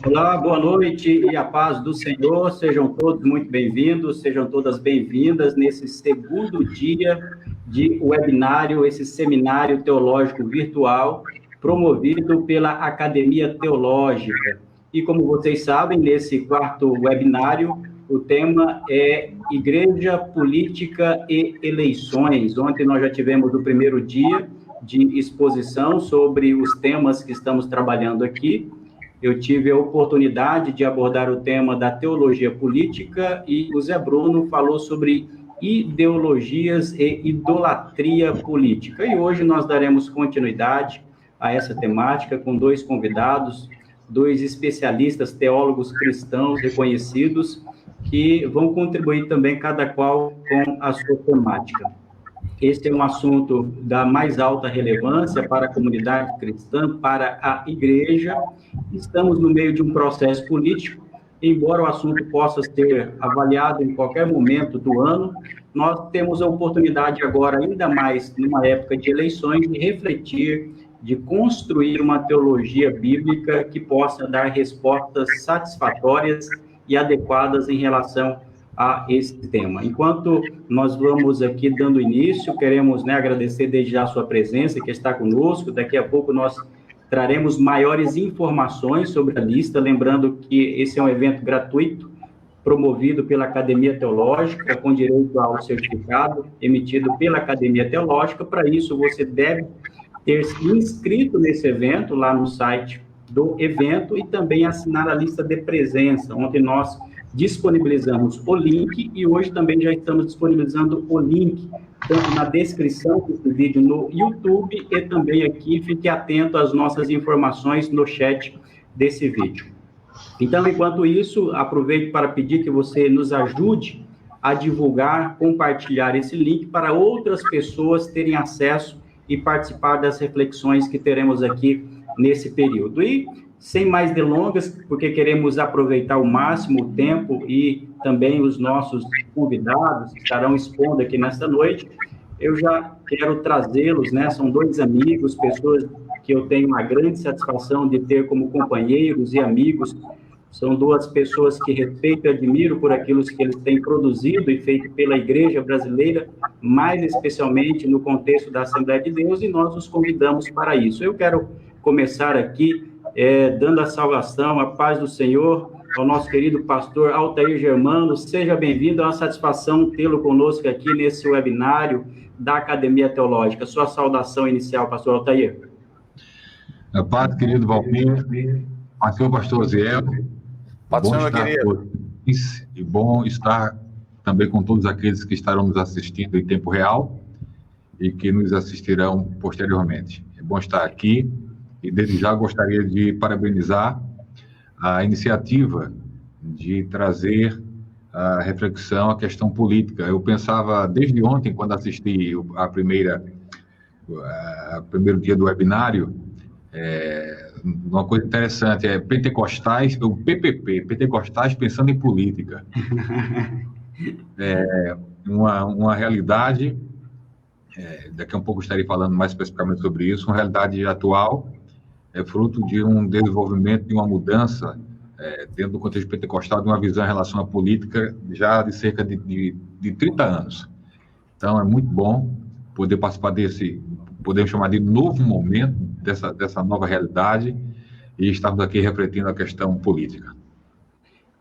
Olá, boa noite e a paz do Senhor. Sejam todos muito bem-vindos, sejam todas bem-vindas nesse segundo dia de webinário, esse seminário teológico virtual promovido pela Academia Teológica. E como vocês sabem, nesse quarto webinário, o tema é Igreja, Política e Eleições. Ontem nós já tivemos o primeiro dia de exposição sobre os temas que estamos trabalhando aqui. Eu tive a oportunidade de abordar o tema da teologia política e o Zé Bruno falou sobre ideologias e idolatria política. E hoje nós daremos continuidade a essa temática com dois convidados, dois especialistas, teólogos cristãos reconhecidos, que vão contribuir também, cada qual com a sua temática. Este é um assunto da mais alta relevância para a comunidade cristã, para a igreja. Estamos no meio de um processo político, embora o assunto possa ser avaliado em qualquer momento do ano, nós temos a oportunidade agora, ainda mais numa época de eleições, de refletir, de construir uma teologia bíblica que possa dar respostas satisfatórias e adequadas em relação a esse tema. Enquanto nós vamos aqui dando início, queremos agradecer desde já a sua presença, que está conosco. Daqui a pouco nós traremos maiores informações sobre a lista, lembrando que esse é um evento gratuito, promovido pela Academia Teológica, com direito ao certificado emitido pela Academia Teológica. Para isso, você deve ter se inscrito nesse evento, lá no site do evento, e também assinar a lista de presença, onde nós disponibilizamos o link, e hoje também já estamos disponibilizando o link, tanto na descrição desse vídeo no YouTube, e também aqui, fique atento às nossas informações no chat desse vídeo. Então, enquanto isso, aproveito para pedir que você nos ajude a divulgar, compartilhar esse link para outras pessoas terem acesso e participar das reflexões que teremos aqui nesse período. E, sem mais delongas, porque queremos aproveitar ao máximo o tempo e também os nossos convidados que estarão expondo aqui nesta noite, eu já quero trazê-los, são dois amigos, pessoas que eu tenho uma grande satisfação de ter como companheiros e amigos. São duas pessoas que respeito e admiro por aquilo que eles têm produzido e feito pela Igreja Brasileira, mais especialmente no contexto da Assembleia de Deus, e nós os convidamos para isso. Eu quero começar aqui dando a salvação, a paz do Senhor, ao nosso querido pastor Altair Germano. Seja bem-vindo, é uma satisfação tê-lo conosco aqui nesse webinário da Academia Teológica. Sua saudação inicial, pastor Altair. A paz, querido Valmir, pastor Ziel. Paz, senhor, querido. E bom estar também com todos aqueles que estarão nos assistindo em tempo real e que nos assistirão posteriormente. É bom estar aqui. E desde já gostaria de parabenizar a iniciativa de trazer a reflexão à questão política. Eu pensava desde ontem, quando assisti a primeiro dia do webinário, uma coisa interessante, pentecostais, o PPP, pentecostais pensando em política. Uma realidade, daqui a um pouco estarei falando mais especificamente sobre isso, uma realidade atual, fruto de um desenvolvimento, de uma mudança dentro do contexto pentecostal, de uma visão em relação à política já de cerca de 30 anos. Então, é muito bom poder participar desse, podemos chamar de novo momento, dessa nova realidade, e estarmos aqui refletindo a questão política.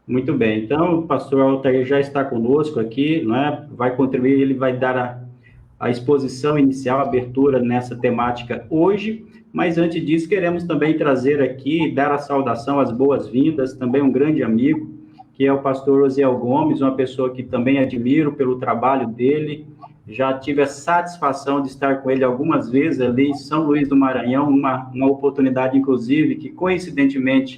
Muito bem. Então, o pastor Altair já está conosco aqui, vai contribuir, ele vai dar a exposição inicial, a abertura nessa temática hoje. Mas antes disso, queremos também trazer aqui, dar a saudação, as boas-vindas, também um grande amigo, que é o pastor Osiel Gomes, uma pessoa que também admiro pelo trabalho dele. Já tive a satisfação de estar com ele algumas vezes ali em São Luís do Maranhão, uma oportunidade, inclusive, que coincidentemente,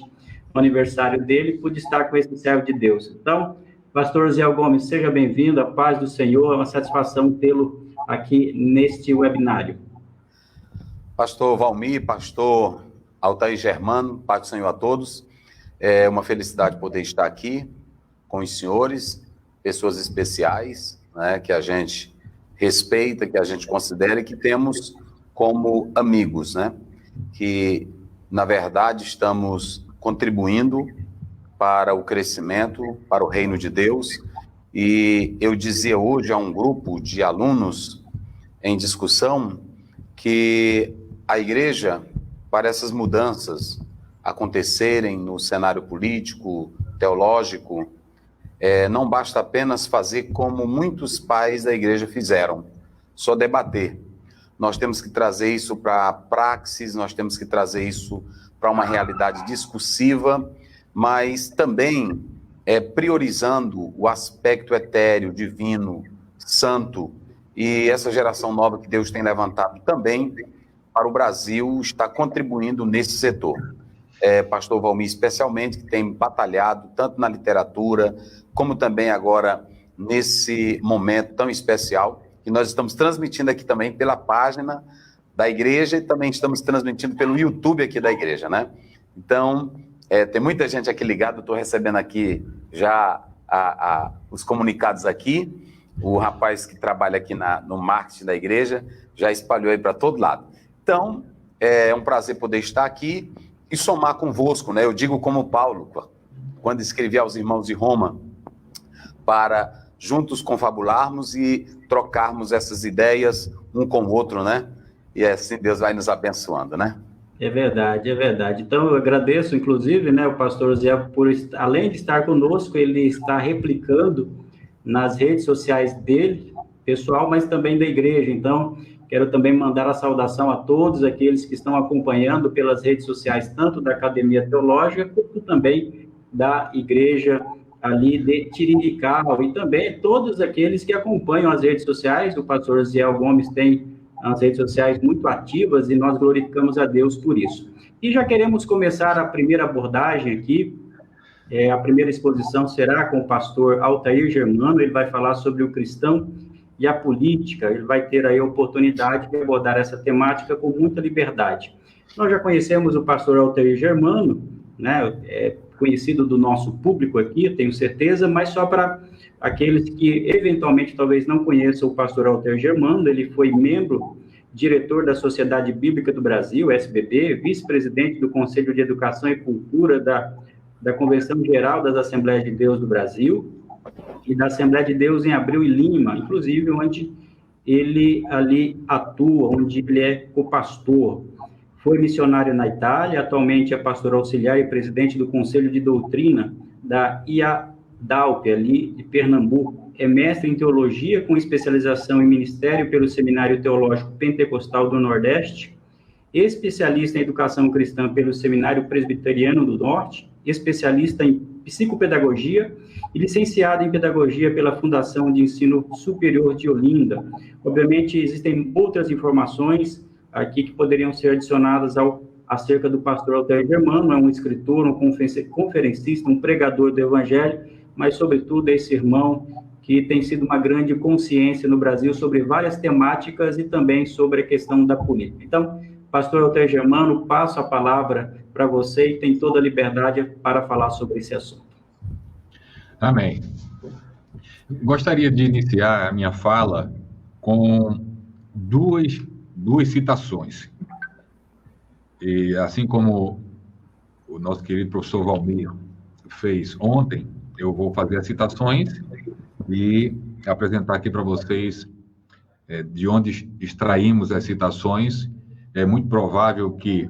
no aniversário dele, pude estar com esse servo de Deus. Então, pastor Osiel Gomes, seja bem-vindo, a paz do Senhor, é uma satisfação tê-lo aqui neste webinário. Pastor Valmir, pastor Altair Germano, paz do Senhor a todos. É uma felicidade poder estar aqui com os senhores, pessoas especiais, que a gente respeita, que a gente considera e que temos como amigos, que, na verdade, estamos contribuindo para o crescimento, para o reino de Deus. E eu dizia hoje a um grupo de alunos em discussão que a igreja, para essas mudanças acontecerem no cenário político, teológico, não basta apenas fazer como muitos pais da igreja fizeram, só debater. Nós temos que trazer isso para a praxis, nós temos que trazer isso para uma realidade discursiva, mas também priorizando o aspecto etéreo, divino, santo, e essa geração nova que Deus tem levantado também para o Brasil está contribuindo nesse setor. Pastor Valmir, especialmente, que tem batalhado tanto na literatura, como também agora nesse momento tão especial, que nós estamos transmitindo aqui também pela página da igreja e também estamos transmitindo pelo YouTube aqui da igreja, né? Então, tem muita gente aqui ligada, eu estou recebendo aqui já os comunicados aqui, o rapaz que trabalha aqui no marketing da igreja já espalhou aí para todo lado. Então, é um prazer poder estar aqui e somar convosco, né? Eu digo como Paulo, quando escrevi aos irmãos de Roma, para juntos confabularmos e trocarmos essas ideias um com o outro, né? E assim Deus vai nos abençoando, né? É verdade, é verdade. Então, eu agradeço, inclusive, né, o pastor Zé, por, além de estar conosco, ele está replicando nas redes sociais dele, pessoal, mas também da igreja. Então, quero também mandar a saudação a todos aqueles que estão acompanhando pelas redes sociais, tanto da Academia Teológica, quanto também da igreja ali de Tirirical, e também todos aqueles que acompanham as redes sociais. O pastor Ziel Gomes tem as redes sociais muito ativas e nós glorificamos a Deus por isso. E já queremos começar a primeira abordagem aqui. A primeira exposição será com o pastor Altair Germano. Ele vai falar sobre o cristão e a política. Ele vai ter aí a oportunidade de abordar essa temática com muita liberdade. Nós já conhecemos o pastor Altair Germano, né? Conhecido do nosso público aqui, tenho certeza, mas só para aqueles que eventualmente talvez não conheçam o pastor Altair Germano. Ele foi membro, diretor da Sociedade Bíblica do Brasil, SBB, vice-presidente do Conselho de Educação e Cultura da Convenção Geral das Assembleias de Deus do Brasil e da Assembleia de Deus em Abril e Lima, inclusive onde ele ali atua, onde ele é co-pastor. Foi missionário na Itália, atualmente é pastor auxiliar e presidente do Conselho de Doutrina da IADALP, ali de Pernambuco. É mestre em teologia, com especialização em ministério pelo Seminário Teológico Pentecostal do Nordeste, especialista em educação cristã pelo Seminário Presbiteriano do Norte, especialista em psicopedagogia e licenciado em pedagogia pela Fundação de Ensino Superior de Olinda. Obviamente, existem outras informações aqui que poderiam ser adicionadas acerca do pastor Altair Germano. É um escritor, um conferencista, um pregador do evangelho, mas, sobretudo, esse irmão que tem sido uma grande consciência no Brasil sobre várias temáticas e também sobre a questão da política. Então, pastor Altair Germano, passo a palavra para você e tem toda a liberdade para falar sobre esse assunto. Amém. Gostaria de iniciar a minha fala com duas citações. E assim como o nosso querido professor Valmir fez ontem, eu vou fazer as citações e apresentar aqui para vocês de onde extraímos as citações. É muito provável que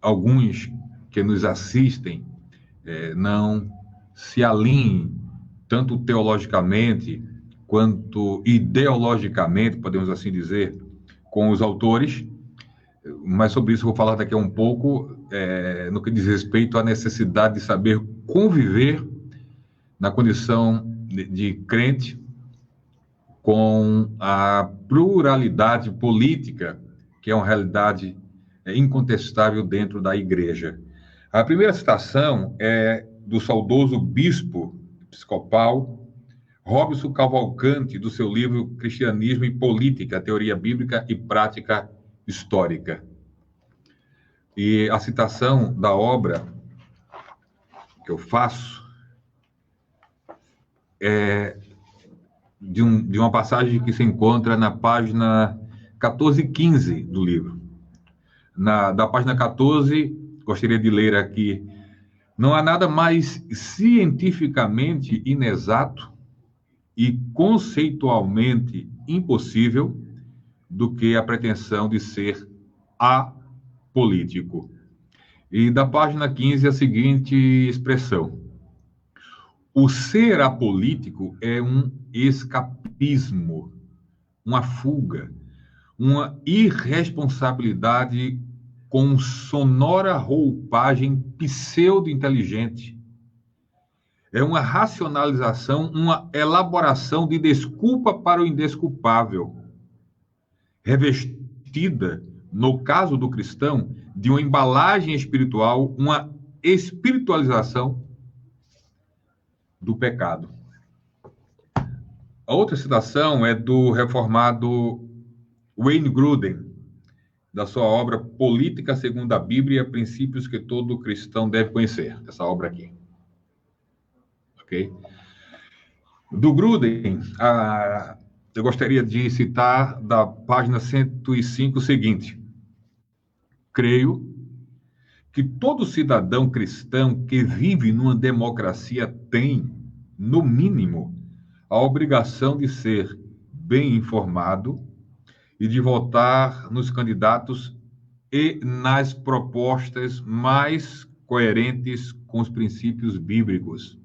alguns que nos assistem não se alinhem tanto teologicamente quanto ideologicamente, podemos assim dizer, com os autores, mas sobre isso eu vou falar daqui a um pouco, no que diz respeito à necessidade de saber conviver na condição de crente com a pluralidade política, que é uma realidade incontestável dentro da igreja. A primeira citação é do saudoso bispo episcopal Robson Cavalcante, do seu livro Cristianismo e Política, Teoria Bíblica e Prática Histórica. E a citação da obra que eu faço é de uma passagem que se encontra na página 14 e 15 do livro. Da página 14, gostaria de ler aqui. Não há nada mais cientificamente inexato e conceitualmente impossível do que a pretensão de ser apolítico. E da página 15, a seguinte expressão: o ser apolítico é um escapismo, uma fuga, uma irresponsabilidade com sonora roupagem pseudo-inteligente. É uma racionalização, uma elaboração de desculpa para o indesculpável, revestida, no caso do cristão, de uma embalagem espiritual, uma espiritualização do pecado. A outra citação é do reformado Wayne Grudem, da sua obra Política segundo a Bíblia, Princípios que todo cristão deve conhecer. Essa obra aqui. Ok? Do Grudem, eu gostaria de citar da página 105 o seguinte: creio que todo cidadão cristão que vive numa democracia tem, no mínimo, a obrigação de ser bem informado e de votar nos candidatos e nas propostas mais coerentes com os princípios bíblicos.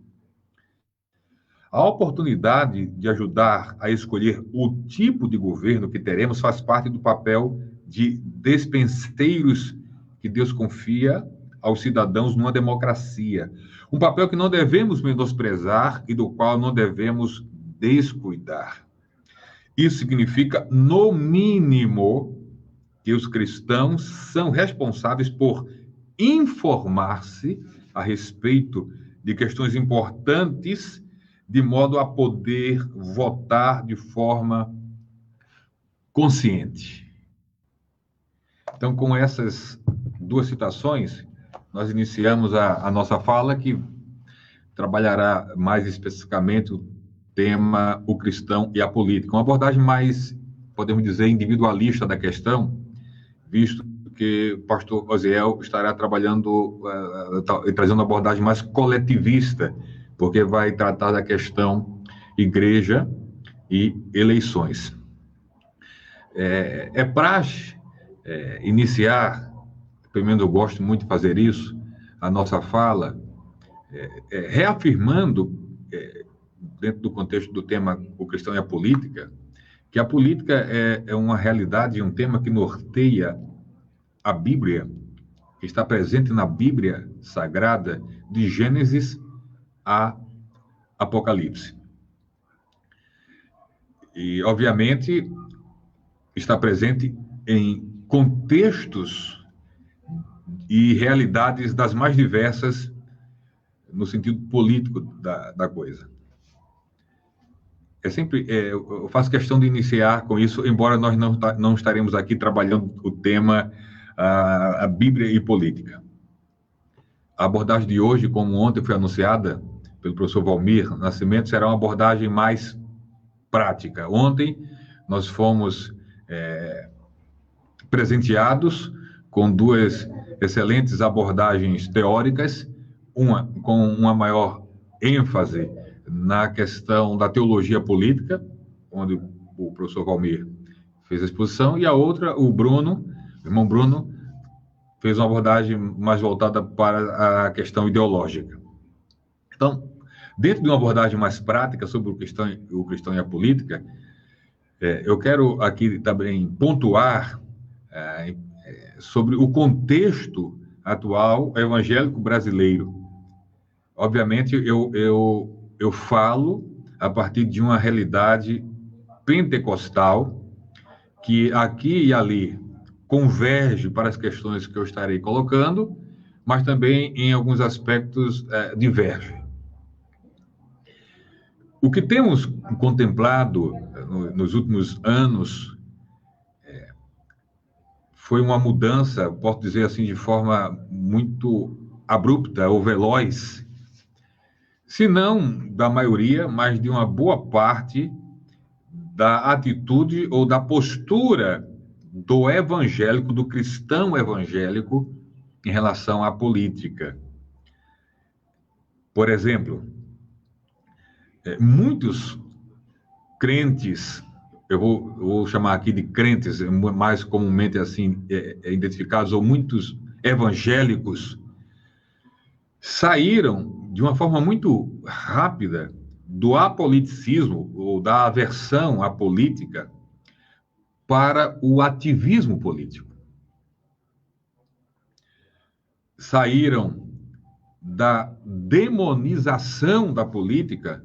A oportunidade de ajudar a escolher o tipo de governo que teremos faz parte do papel de despenseiros que Deus confia aos cidadãos numa democracia. Um papel que não devemos menosprezar e do qual não devemos descuidar. Isso significa, no mínimo, que os cristãos são responsáveis por informar-se a respeito de questões importantes, de modo a poder votar de forma consciente. Então, com essas duas citações, nós iniciamos a nossa fala, que trabalhará mais especificamente o tema o cristão e a política. Uma abordagem mais, podemos dizer, individualista da questão, visto que o pastor Osiel estará trabalhando e trazendo uma abordagem mais coletivista, porque vai tratar da questão igreja e eleições. É praxe iniciar, pelo menos eu gosto muito de fazer isso, a nossa fala, reafirmando, dentro do contexto do tema o cristão e a política, que a política é uma realidade, um tema que norteia a Bíblia, que está presente na Bíblia Sagrada, de Gênesis a Apocalipse. E, obviamente, está presente em contextos e realidades das mais diversas no sentido político da coisa. Eu faço questão de iniciar com isso, embora nós não estaremos aqui trabalhando o tema a Bíblia e política. A abordagem de hoje, como ontem foi anunciada pelo professor Valmir Nascimento, será uma abordagem mais prática. Ontem nós fomos presenteados com duas excelentes abordagens teóricas, uma com uma maior ênfase na questão da teologia política, onde o professor Valmir fez a exposição, e a outra, o irmão Bruno, fez uma abordagem mais voltada para a questão ideológica. Então, dentro de uma abordagem mais prática sobre o cristão e a política, eu quero aqui também pontuar sobre o contexto atual evangélico brasileiro. Obviamente, eu falo a partir de uma realidade pentecostal que aqui e ali converge para as questões que eu estarei colocando, mas também em alguns aspectos diverge. O que temos contemplado nos últimos anos foi uma mudança, posso dizer assim, de forma muito abrupta ou veloz, se não da maioria, mas de uma boa parte da atitude ou da postura do evangélico, do cristão evangélico, em relação à política. Por exemplo, muitos crentes, eu vou chamar aqui de crentes, mais comumente assim identificados, ou muitos evangélicos, saíram de uma forma muito rápida do apoliticismo, ou da aversão à política, para o ativismo político. Saíram da demonização da política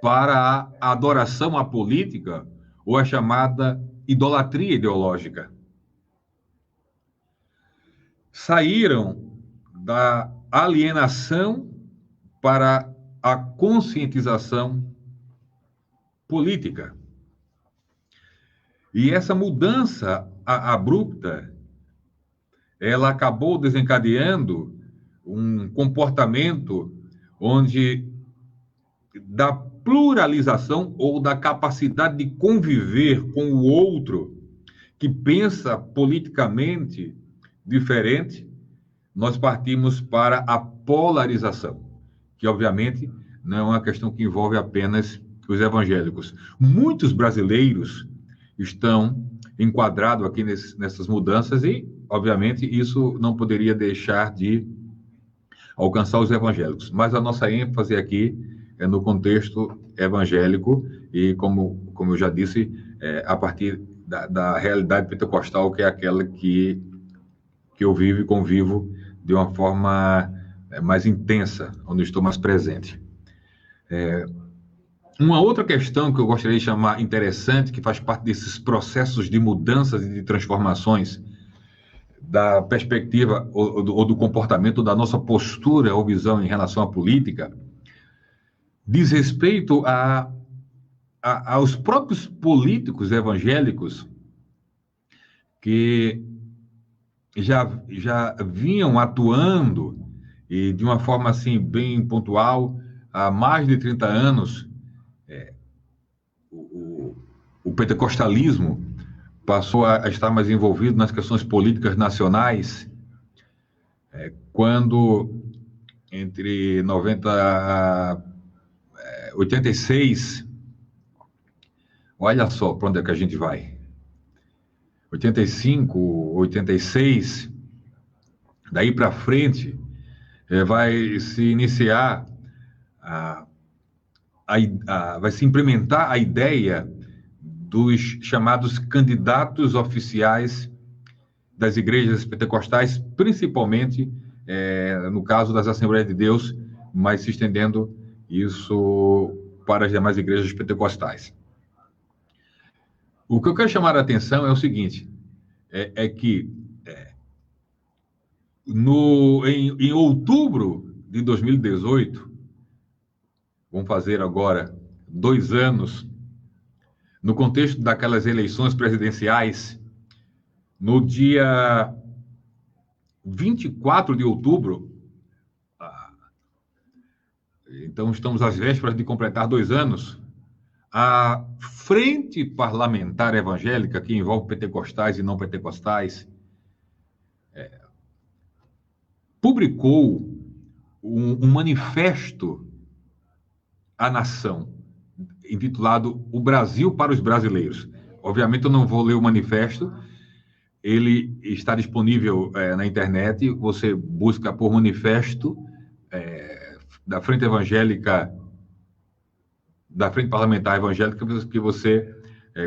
para a adoração à política, ou a chamada idolatria ideológica. Saíram da alienação para a conscientização política. E essa mudança abrupta, ela acabou desencadeando um comportamento onde, da pluralização ou da capacidade de conviver com o outro que pensa politicamente diferente, nós partimos para a polarização, que obviamente não é uma questão que envolve apenas os evangélicos. Muitos brasileiros estão enquadrados aqui nessas mudanças e, obviamente, isso não poderia deixar de alcançar os evangélicos. Mas a nossa ênfase aqui é no contexto evangélico e, como eu já disse, a partir da realidade pentecostal, que é aquela que eu vivo e convivo de uma forma mais intensa, onde estou mais presente. Uma outra questão que eu gostaria de chamar interessante, que faz parte desses processos de mudanças e de transformações da perspectiva ou do comportamento, da nossa postura ou visão em relação à política, diz respeito aos próprios políticos evangélicos que já vinham atuando e de uma forma assim bem pontual há mais de 30 anos. O pentecostalismo passou a estar mais envolvido nas questões políticas nacionais quando, entre 86, olha só para onde é que a gente vai, 85, 86, daí para frente, vai se iniciar, vai se implementar a ideia dos chamados candidatos oficiais das igrejas pentecostais, principalmente no caso das Assembleias de Deus, mas se estendendo isso para as demais igrejas pentecostais. O que eu quero chamar a atenção é o seguinte, que em outubro de 2018, vamos fazer agora 2 anos, no contexto daquelas eleições presidenciais, no dia 24 de outubro, então estamos às vésperas de completar 2 anos, a Frente Parlamentar Evangélica, que envolve pentecostais e não pentecostais, publicou um manifesto à nação, intitulado O Brasil para os Brasileiros. Obviamente eu não vou ler o manifesto, ele está disponível na internet, você busca por manifesto da Frente Evangélica, da Frente Parlamentar Evangélica, que você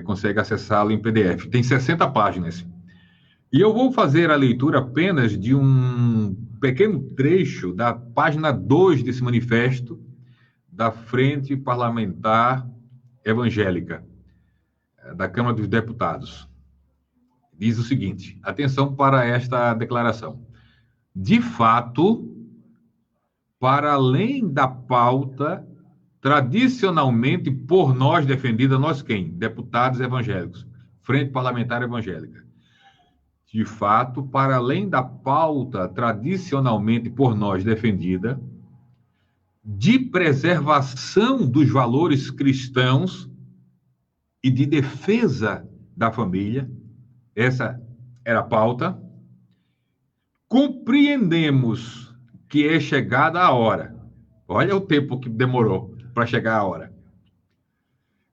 consegue acessá-lo em PDF. Tem 60 páginas. E eu vou fazer a leitura apenas de um pequeno trecho da página 2 desse manifesto da Frente Parlamentar Evangélica, da Câmara dos Deputados. Diz o seguinte, atenção para esta declaração. De fato, para além da pauta tradicionalmente por nós defendida, nós quem? Deputados evangélicos, Frente Parlamentar Evangélica. De fato, para além da pauta tradicionalmente por nós defendida, de preservação dos valores cristãos e de defesa da família, essa era a pauta, compreendemos que é chegada a hora, olha o tempo que demorou para chegar a hora,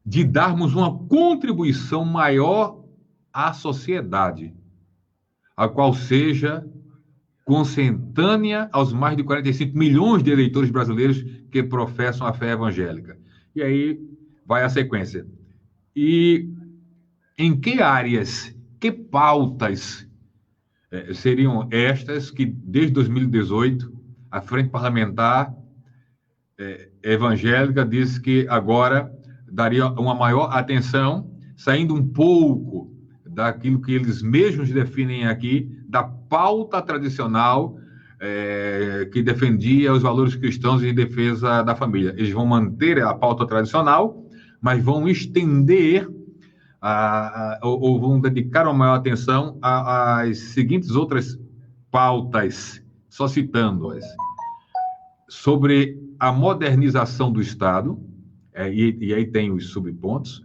de darmos uma contribuição maior à sociedade, a qual seja consentânea aos mais de 45 milhões de eleitores brasileiros que professam a fé evangélica. E aí vai a sequência. E em que áreas, que pautas seriam estas que, desde 2018, a Frente Parlamentar Evangélica disse que agora daria uma maior atenção, saindo um pouco daquilo que eles mesmos definem aqui, da pauta tradicional que defendia os valores cristãos em defesa da família. Eles vão manter a pauta tradicional, mas vão estender ou vão dedicar uma maior atenção às seguintes outras pautas, só citando-as, sobre a modernização do Estado, e aí tem os subpontos,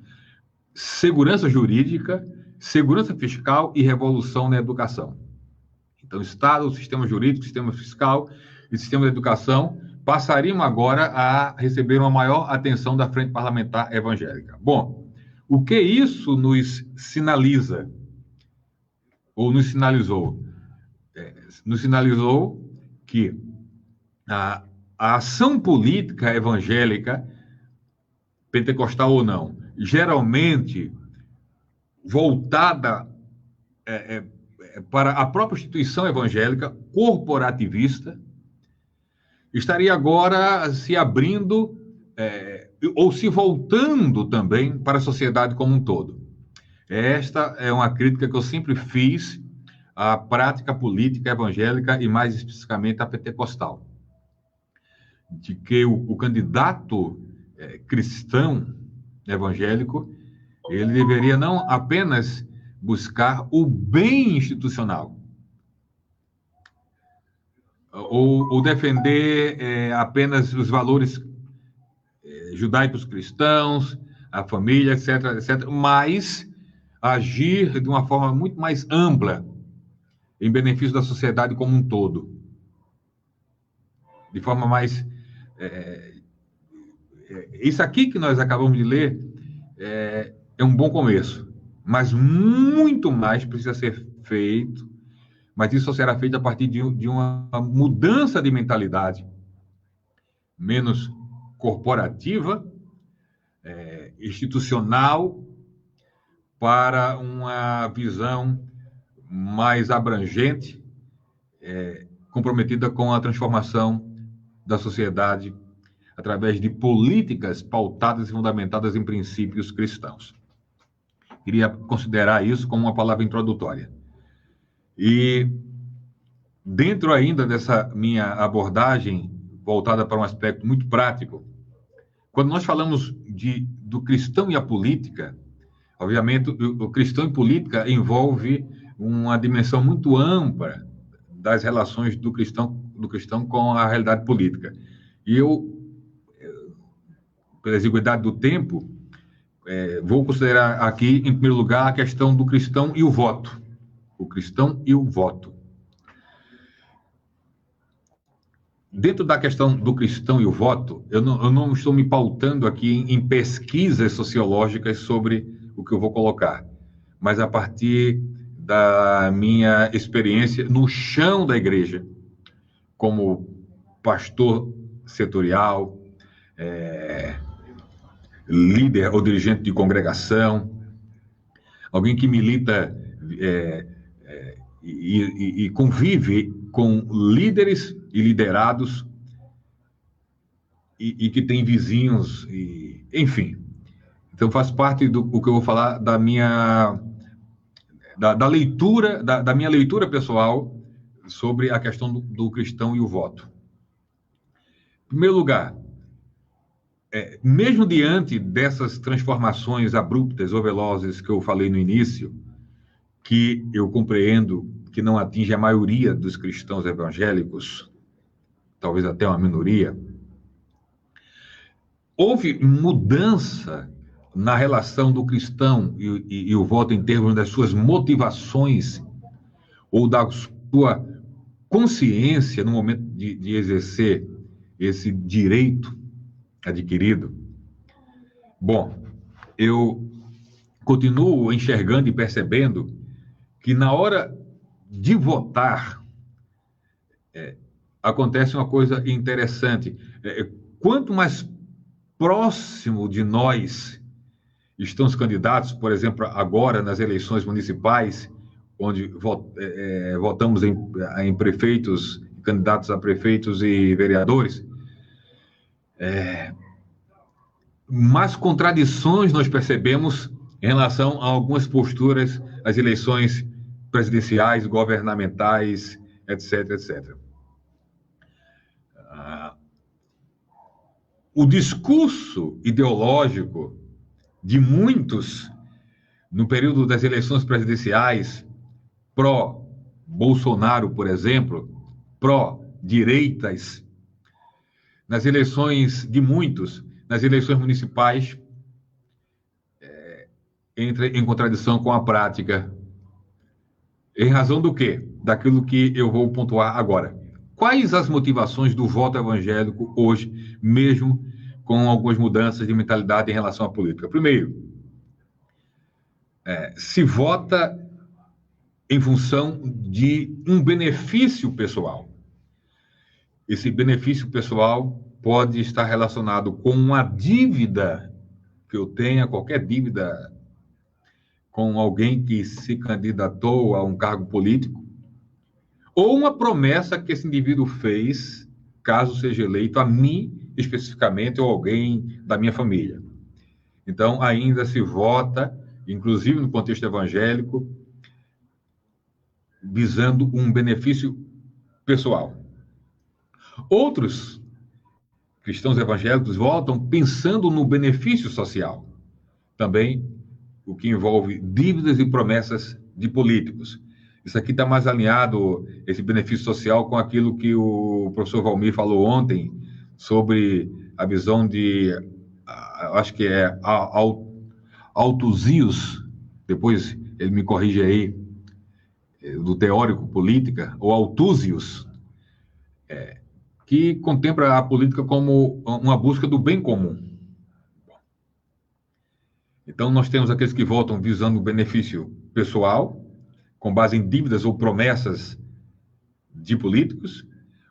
segurança jurídica, segurança fiscal e revolução na educação. Então, Estado, sistema jurídico, sistema fiscal e sistema de educação passariam agora a receber uma maior atenção da Frente Parlamentar Evangélica. Bom, o que isso nos sinaliza, ou nos sinalizou? Nos sinalizou que a ação política evangélica, pentecostal ou não, geralmente voltada para a própria instituição evangélica, corporativista, estaria agora se abrindo ou se voltando também para a sociedade como um todo. Esta é uma crítica que eu sempre fiz à prática política evangélica e, mais especificamente, à pentecostal. De que o candidato cristão evangélico, ele deveria não apenas buscar o bem institucional, ou defender apenas os valores judaicos cristãos, a família, etc., etc., mas agir de uma forma muito mais ampla em benefício da sociedade como um todo. De forma mais... isso aqui que nós acabamos de ler é um bom começo, mas muito mais precisa ser feito, mas isso só será feito a partir de uma mudança de mentalidade menos corporativa, institucional, para uma visão mais abrangente, comprometida com a transformação da sociedade através de políticas pautadas e fundamentadas em princípios cristãos. Queria considerar isso como uma palavra introdutória. E, dentro ainda dessa minha abordagem, voltada para um aspecto muito prático, quando nós falamos do cristão e a política, obviamente, o cristão e política envolve uma dimensão muito ampla das relações do cristão com a realidade política. E eu, pela exiguidade do tempo, vou considerar aqui, em primeiro lugar, a questão do cristão e o voto. O cristão e o voto. Dentro da questão do cristão e o voto, eu não estou me pautando aqui em pesquisas sociológicas sobre o que eu vou colocar, mas a partir da minha experiência no chão da igreja, como pastor setorial, líder ou dirigente de congregação, alguém que milita e convive com líderes e liderados e que tem vizinhos, enfim. Então, faz parte do que eu vou falar da minha leitura, da minha leitura pessoal sobre a questão do cristão e o voto. Em primeiro lugar, mesmo diante dessas transformações abruptas ou velozes que eu falei no início, que eu compreendo que não atinge a maioria dos cristãos evangélicos, talvez até uma minoria, houve mudança na relação do cristão e o voto em termos das suas motivações ou da sua consciência no momento de exercer esse direito adquirido? Bom, eu continuo enxergando e percebendo que na hora de votar acontece uma coisa interessante. Quanto mais próximo de nós estão os candidatos, por exemplo, agora nas eleições municipais, onde votamos em prefeitos, candidatos a prefeitos e vereadores, mais contradições nós percebemos em relação a algumas posturas, as eleições presidenciais, governamentais, etc, etc. O discurso ideológico de muitos no período das eleições presidenciais, pró-Bolsonaro, por exemplo, pró-direitas, nas eleições de muitos, nas eleições municipais, entra em contradição com a prática. Em razão do quê? Daquilo que eu vou pontuar agora. Quais as motivações do voto evangélico hoje, mesmo com algumas mudanças de mentalidade em relação à política? Primeiro, se vota em função de um benefício pessoal. Esse benefício pessoal pode estar relacionado com uma dívida que eu tenha, qualquer dívida com alguém que se candidatou a um cargo político, ou uma promessa que esse indivíduo fez, caso seja eleito, a mim especificamente, ou alguém da minha família. Então, ainda se vota, inclusive no contexto evangélico, visando um benefício pessoal. Outros cristãos evangélicos votam pensando no benefício social. Também o que envolve dívidas e promessas de políticos. Isso aqui está mais alinhado, esse benefício social, com aquilo que o professor Valmir falou ontem, sobre a visão de, acho que é Althusius, depois ele me corrige aí, do teórico política, ou Althusius, que contempla a política como uma busca do bem comum. Então, nós temos aqueles que votam visando o benefício pessoal, com base em dívidas ou promessas de políticos.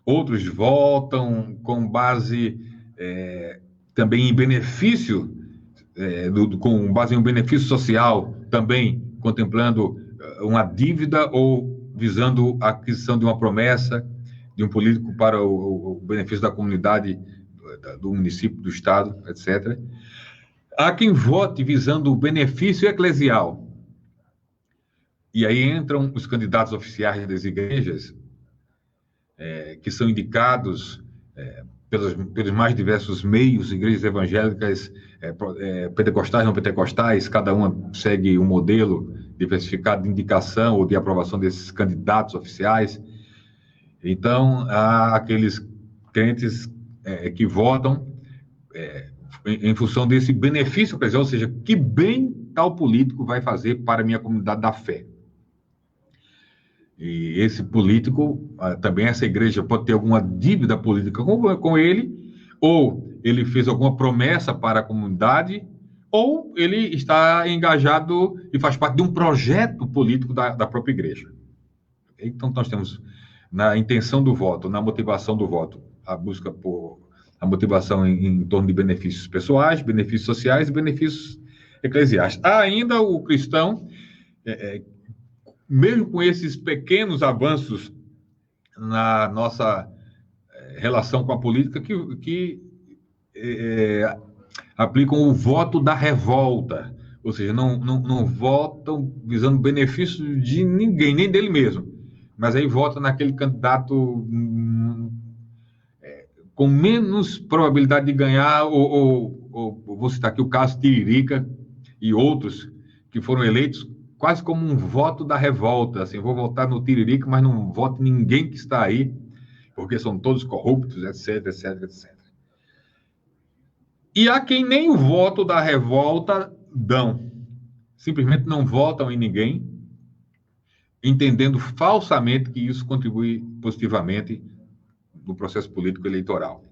Outros votam com base também em benefício, com base em um benefício social, também contemplando uma dívida ou visando a aquisição de uma promessa de um político para o benefício da comunidade, do município, do estado, etc. Há quem vote visando o benefício eclesial. E aí entram os candidatos oficiais das igrejas, que são indicados pelos mais diversos meios, igrejas evangélicas, pentecostais, não pentecostais, cada uma segue um modelo diversificado de indicação ou de aprovação desses candidatos oficiais. Então, há aqueles crentes que votam em função desse benefício eclesial, ou seja, que bem tal político vai fazer para a minha comunidade da fé. E esse político, também essa igreja pode ter alguma dívida política com ele, ou ele fez alguma promessa para a comunidade, ou ele está engajado e faz parte de um projeto político da própria igreja. Então, nós temos na intenção do voto, na motivação do voto, a busca por a motivação em torno de benefícios pessoais, benefícios sociais e benefícios eclesiais. Há ainda o cristão, mesmo com esses pequenos avanços na nossa relação com a política, que aplicam o voto da revolta, ou seja, não votam visando benefício de ninguém, nem dele mesmo, mas aí vota naquele candidato com menos probabilidade de ganhar, ou vou citar aqui o caso Tiririca e outros que foram eleitos quase como um voto da revolta, assim, vou votar no Tiririca, mas não voto em ninguém que está aí, porque são todos corruptos, etc, etc, etc. E há quem nem o voto da revolta dão, simplesmente não votam em ninguém, entendendo falsamente que isso contribui positivamente no processo político eleitoral.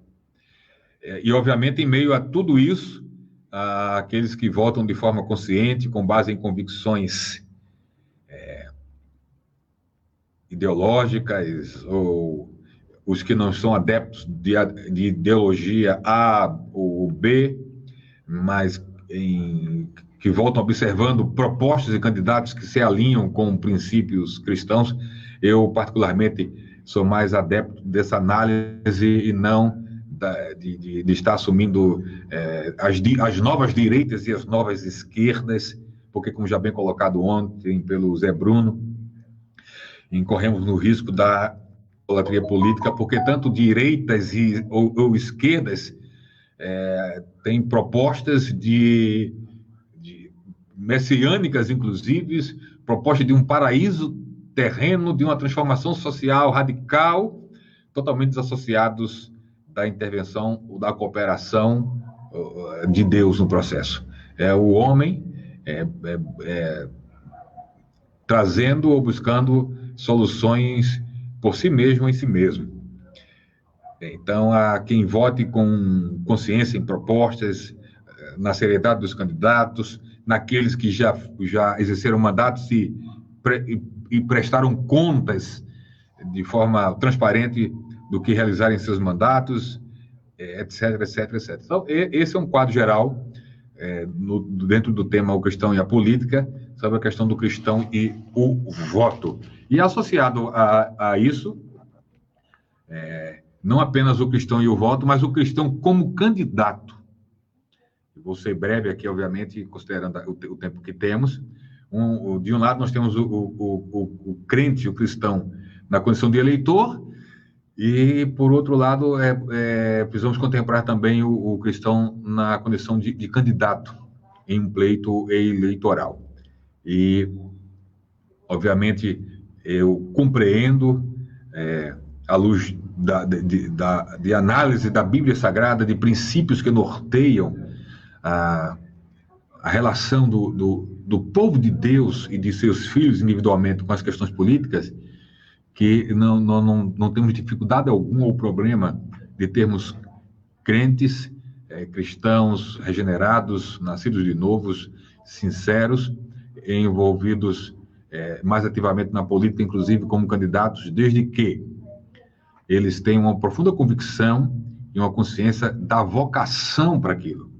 E, obviamente, em meio a tudo isso, aqueles que votam de forma consciente, com base em convicções ideológicas, ou os que não são adeptos de ideologia A ou B, mas que voltam observando propostas e candidatos que se alinham com princípios cristãos. Eu, particularmente, sou mais adepto dessa análise e não de estar assumindo as novas direitas e as novas esquerdas, porque, como já bem colocado ontem pelo Zé Bruno, incorremos no risco da idolatria política, porque tanto direitas ou esquerdas têm propostas de messiânicas, inclusive, proposta de um paraíso terreno, de uma transformação social radical, totalmente desassociados da intervenção ou da cooperação de Deus no processo. É o homem trazendo ou buscando soluções por si mesmo, em si mesmo. Então, há quem vote com consciência em propostas, na seriedade dos candidatos, naqueles que já exerceram mandatos e prestaram contas de forma transparente do que realizarem seus mandatos, etc, etc, etc. Então, esse é um quadro geral, dentro do tema O Cristão e a Política, sobre a questão do cristão e o voto. E associado a isso, não apenas o cristão e o voto, mas o cristão como candidato. Vou ser breve aqui, obviamente, considerando o tempo que temos. De um lado, nós temos o crente, o cristão, na condição de eleitor, e, por outro lado, precisamos contemplar também o cristão na condição de candidato em um pleito eleitoral. E, obviamente, eu compreendo, à luz de análise da Bíblia Sagrada, de princípios que norteiam a relação do povo de Deus e de seus filhos individualmente com as questões políticas, que não temos dificuldade alguma ou problema de termos crentes, cristãos regenerados, nascidos de novos, sinceros, envolvidos mais ativamente na política, inclusive como candidatos, desde que eles tenham uma profunda convicção e uma consciência da vocação para aquilo.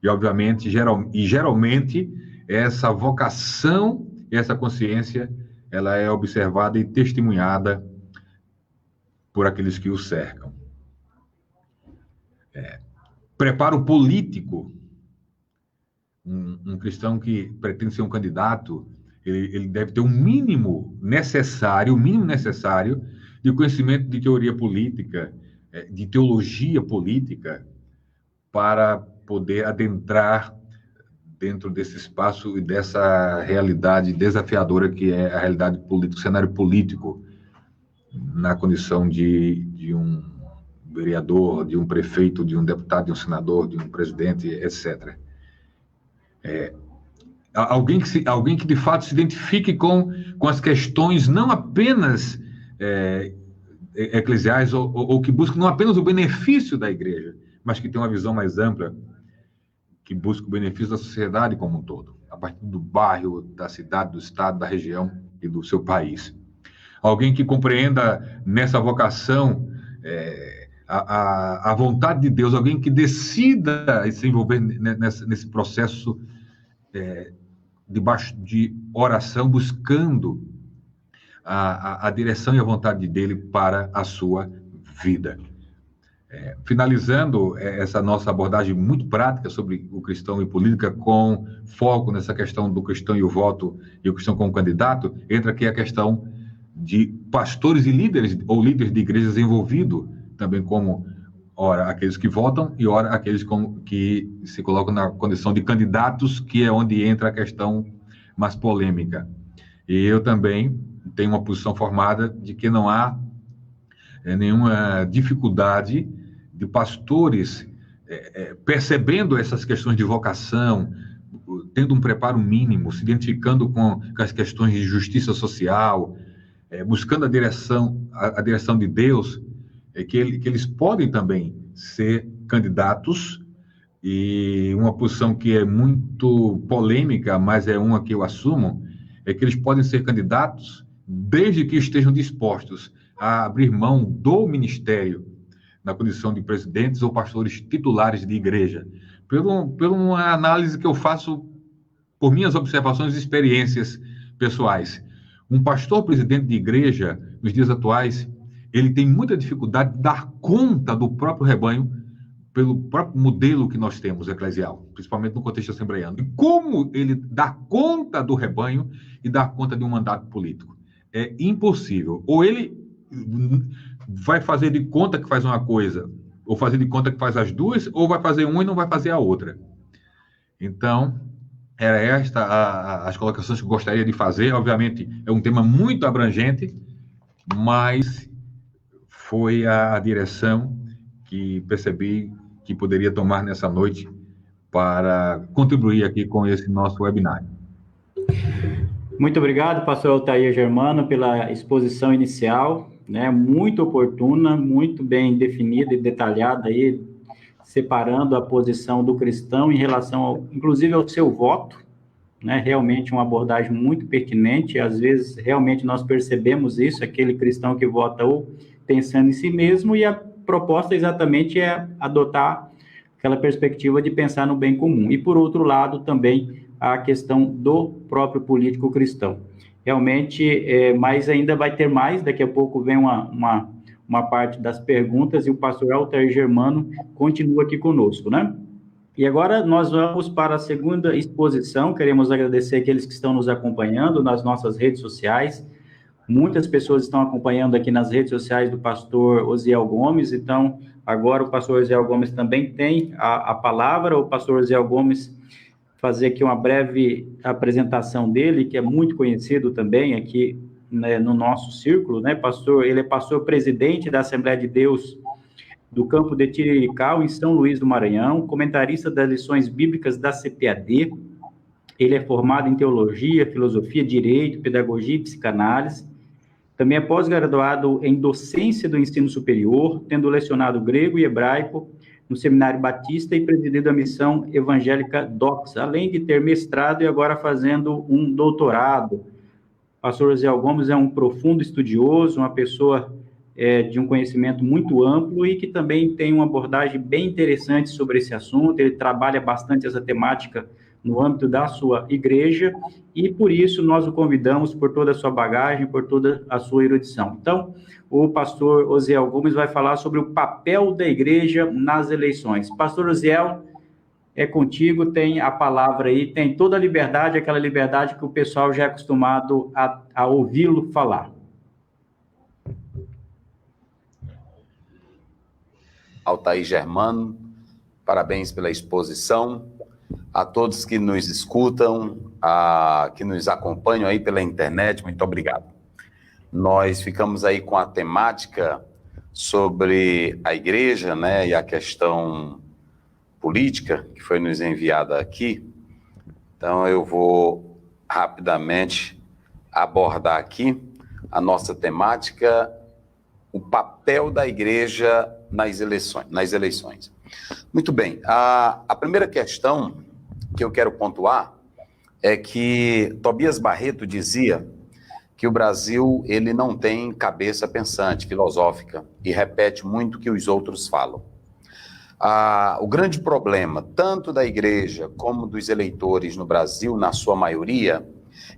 E, obviamente, geralmente, essa vocação e essa consciência, ela é observada e testemunhada por aqueles que o cercam. Preparo político. Um cristão que pretende ser um candidato, ele deve ter o mínimo necessário de conhecimento de teoria política, de teologia política, para poder adentrar dentro desse espaço e dessa realidade desafiadora que é a realidade política, o cenário político, na condição de um vereador, de um prefeito, de um deputado, de um senador, de um presidente, etc. Alguém que de fato se identifique com as questões não apenas eclesiais, ou que busque não apenas o benefício da igreja, mas que tem uma visão mais ampla, que busca o benefício da sociedade como um todo, a partir do bairro, da cidade, do estado, da região e do seu país. Alguém que compreenda nessa vocação a vontade de Deus, alguém que decida se envolver nesse processo debaixo de oração, buscando a direção e a vontade dele para a sua vida. Finalizando essa nossa abordagem muito prática sobre o cristão e política, com foco nessa questão do cristão e o voto, e o cristão como candidato, entra aqui a questão de pastores e líderes, ou líderes de igrejas envolvidos, também como, ora, aqueles que votam, e ora, aqueles que se colocam na condição de candidatos, que é onde entra a questão mais polêmica. E eu também tenho uma posição formada de que não há nenhuma dificuldade de pastores percebendo essas questões de vocação, tendo um preparo mínimo, se identificando com as questões de justiça social, buscando a direção de Deus, que eles podem também ser candidatos, e uma posição que é muito polêmica, mas é uma que eu assumo, é que eles podem ser candidatos desde que estejam dispostos a abrir mão do ministério na condição de presidentes ou pastores titulares de igreja, por uma análise que eu faço por minhas observações e experiências pessoais. Um pastor presidente de igreja, nos dias atuais, ele tem muita dificuldade de dar conta do próprio rebanho pelo próprio modelo que nós temos eclesial, principalmente no contexto assembleiano. E como ele dá conta do rebanho e dá conta de um mandato político? É impossível. Ou ele vai fazer de conta que faz uma coisa, ou fazer de conta que faz as duas, ou vai fazer uma e não vai fazer a outra. Então, era as colocações que eu gostaria de fazer. Obviamente, é um tema muito abrangente, mas foi a direção que percebi que poderia tomar nessa noite para contribuir aqui com esse nosso webinário. Muito obrigado, pastor Altair Germano, pela exposição inicial, né? Muito oportuna, muito bem definida e detalhada aí, separando a posição do cristão em relação, inclusive, ao seu voto, né? Realmente uma abordagem muito pertinente. Às vezes, realmente, nós percebemos isso, aquele cristão que vota ou pensando em si mesmo, e a proposta exatamente é adotar aquela perspectiva de pensar no bem comum. E, por outro lado, também a questão do próprio político cristão. Realmente, mas ainda vai ter mais, daqui a pouco vem uma parte das perguntas, e o pastor Altair Germano continua aqui conosco, né? E agora nós vamos para a segunda exposição. Queremos agradecer aqueles que estão nos acompanhando nas nossas redes sociais. Muitas pessoas estão acompanhando aqui nas redes sociais do pastor Osiel Gomes, então agora o pastor Osiel Gomes também tem a palavra. O pastor Osiel Gomes fazer aqui uma breve apresentação dele, que é muito conhecido também aqui, né, no nosso círculo, né, pastor? Ele é pastor presidente da Assembleia de Deus do campo de Tirirical, em São Luís do Maranhão, comentarista das lições bíblicas da CPAD. Ele é formado em teologia, filosofia, direito, pedagogia e psicanálise. Também é pós-graduado em docência do ensino superior, tendo lecionado grego e hebraico no Seminário Batista e presidido a missão evangélica DOCS, além de ter mestrado e agora fazendo um doutorado. O pastor Osiel Gomes é um profundo estudioso, uma pessoa de um conhecimento muito amplo e que também tem uma abordagem bem interessante sobre esse assunto. Ele trabalha bastante essa temática no âmbito da sua igreja, e por isso nós o convidamos, por toda a sua bagagem, por toda a sua erudição. Então, o pastor Osiel Gomes vai falar sobre o papel da igreja nas eleições. Pastor Osiel, é contigo, tem a palavra aí, tem toda a liberdade, aquela liberdade que o pessoal já é acostumado a ouvi-lo falar. Altair Germano, parabéns pela exposição. A todos que nos escutam, que nos acompanham aí pela internet, muito obrigado. Nós ficamos aí com a temática sobre a igreja, né, e a questão política que foi nos enviada aqui. Então, eu vou rapidamente abordar aqui a nossa temática, o papel da igreja nas eleições. Muito bem, a primeira questão que eu quero pontuar é que Tobias Barreto dizia que o Brasil, ele não tem cabeça pensante, filosófica, e repete muito o que os outros falam. O grande problema, tanto da igreja como dos eleitores no Brasil, na sua maioria,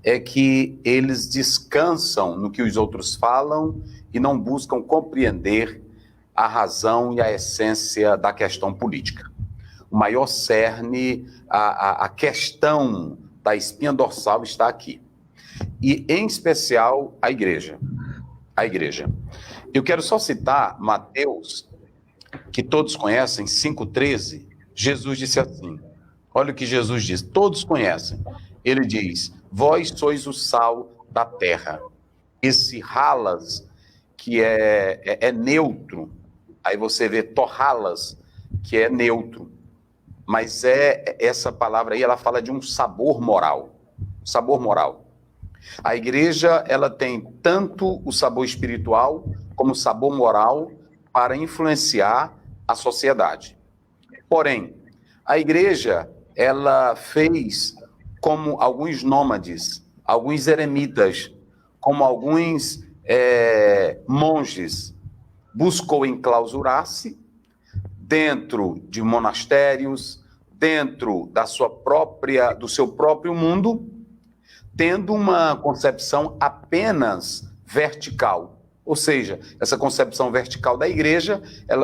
é que eles descansam no que os outros falam e não buscam compreender a razão e a essência da questão política. O maior cerne, a questão da espinha dorsal está aqui. E, em especial, a igreja. A igreja. Eu quero só citar Mateus, que todos conhecem, 5,13. Jesus disse assim, olha o que Jesus diz, todos conhecem. Ele diz, vós sois o sal da terra. Esse ralas, que é neutro, aí você vê torralas, que é neutro. mas essa palavra aí, ela fala de um sabor moral. Sabor moral. A igreja, ela tem tanto o sabor espiritual como o sabor moral para influenciar a sociedade. Porém, a igreja, ela fez como alguns nômades, alguns eremitas, como alguns monges, buscou enclausurar-se dentro de monastérios, dentro do seu próprio mundo, tendo uma concepção apenas vertical. Ou seja, essa concepção vertical da igreja,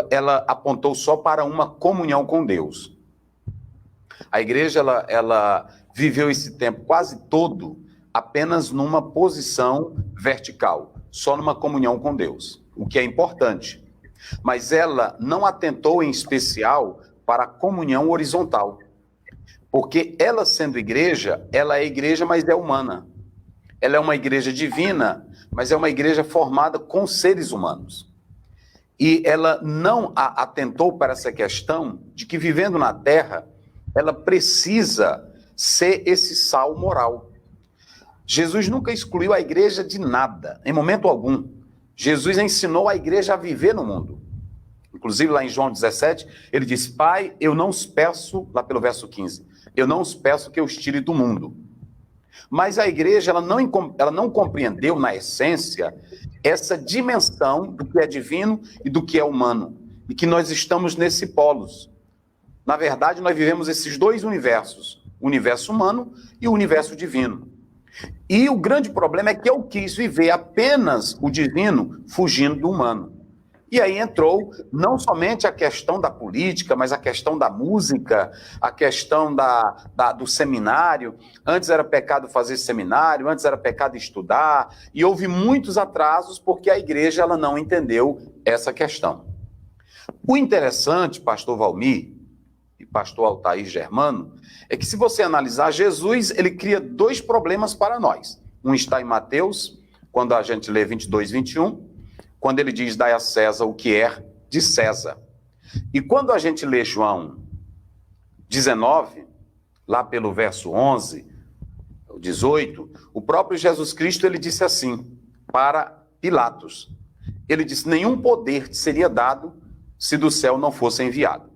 ela apontou só para uma comunhão com Deus. A igreja, ela viveu esse tempo quase todo apenas numa posição vertical, só numa comunhão com Deus, o que é importante. Mas ela não atentou em especial para a comunhão horizontal. Porque ela sendo igreja, ela é igreja, mas é humana. Ela é uma igreja divina, mas é uma igreja formada com seres humanos. E ela não atentou para essa questão de que, vivendo na Terra, ela precisa ser esse sal moral. Jesus nunca excluiu a igreja de nada, em momento algum. Jesus ensinou a igreja a viver no mundo. Inclusive, lá em João 17, ele diz: Pai, eu não os peço, lá pelo verso 15, eu não os peço que eu os tire do mundo. Mas a igreja, ela não compreendeu, na essência, essa dimensão do que é divino e do que é humano. E que nós estamos nesse polos. Na verdade, nós vivemos esses dois universos, o universo humano e o universo divino. E o grande problema é que eu quis viver apenas o divino fugindo do humano. E aí entrou não somente a questão da política, mas a questão da música, a questão do seminário. Antes era pecado fazer seminário, antes era pecado estudar, e houve muitos atrasos porque a igreja ela não entendeu essa questão. O interessante, pastor Valmir e pastor Altair Germano, é que se você analisar, Jesus, ele cria dois problemas para nós. Um está em Mateus, quando a gente lê 22, 21, quando ele diz: dai a César o que é de César. E quando a gente lê João 19, lá pelo verso 11, 18, o próprio Jesus Cristo, ele disse assim, para Pilatos. Ele disse: nenhum poder te seria dado se do céu não fosse enviado.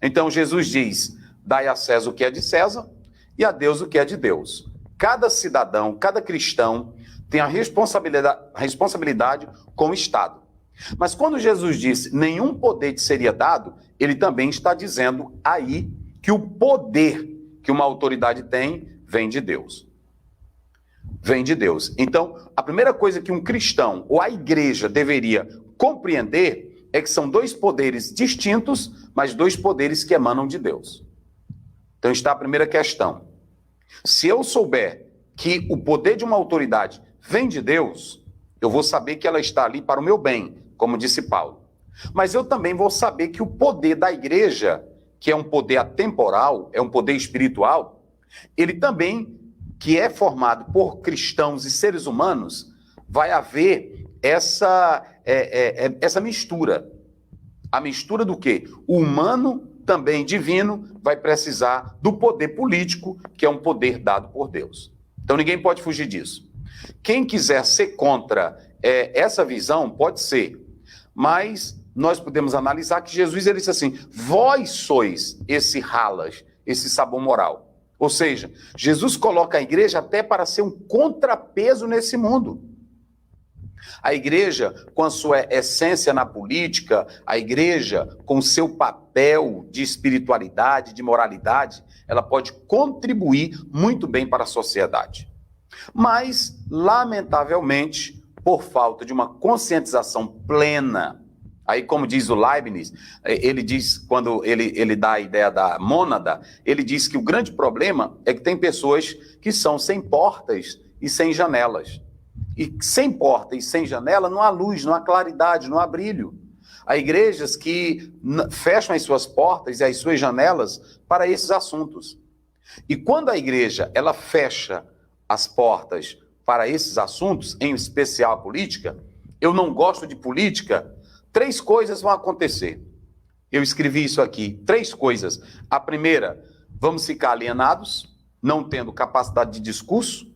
Então Jesus diz: dai a César o que é de César e a Deus o que é de Deus. Cada cidadão, cada cristão tem a responsabilidade com o Estado. Mas quando Jesus disse: nenhum poder te seria dado, ele também está dizendo aí que o poder que uma autoridade tem vem de Deus. Vem de Deus. Então, a primeira coisa que um cristão ou a igreja deveria compreender é que são dois poderes distintos, mas dois poderes que emanam de Deus. Então está a primeira questão. Se eu souber que o poder de uma autoridade vem de Deus, eu vou saber que ela está ali para o meu bem, como disse Paulo. Mas eu também vou saber que o poder da igreja, que é um poder atemporal, é um poder espiritual, ele também, que é formado por cristãos e seres humanos, vai haver essa mistura. A mistura do quê? O humano, também divino, vai precisar do poder político, que é um poder dado por Deus. Então ninguém pode fugir disso. Quem quiser ser contra essa visão, pode ser. Mas nós podemos analisar que Jesus, ele disse assim: vós sois esse ralas, esse sabor moral. Ou seja, Jesus coloca a igreja até para ser um contrapeso nesse mundo. A igreja, com a sua essência na política, a igreja, com o seu papel de espiritualidade, de moralidade, ela pode contribuir muito bem para a sociedade. Mas, lamentavelmente, por falta de uma conscientização plena, aí como diz o Leibniz, ele diz, quando ele dá a ideia da mônada, ele diz que o grande problema é que tem pessoas que são sem portas e sem janelas. E sem porta e sem janela não há luz, não há claridade, não há brilho. Há igrejas que fecham as suas portas e as suas janelas para esses assuntos. E quando a igreja ela fecha as portas para esses assuntos, em especial a política, eu não gosto de política, 3 coisas vão acontecer. eu escrevi isso aqui, 3 coisas. A primeira, vamos ficar alienados, não tendo capacidade de discurso,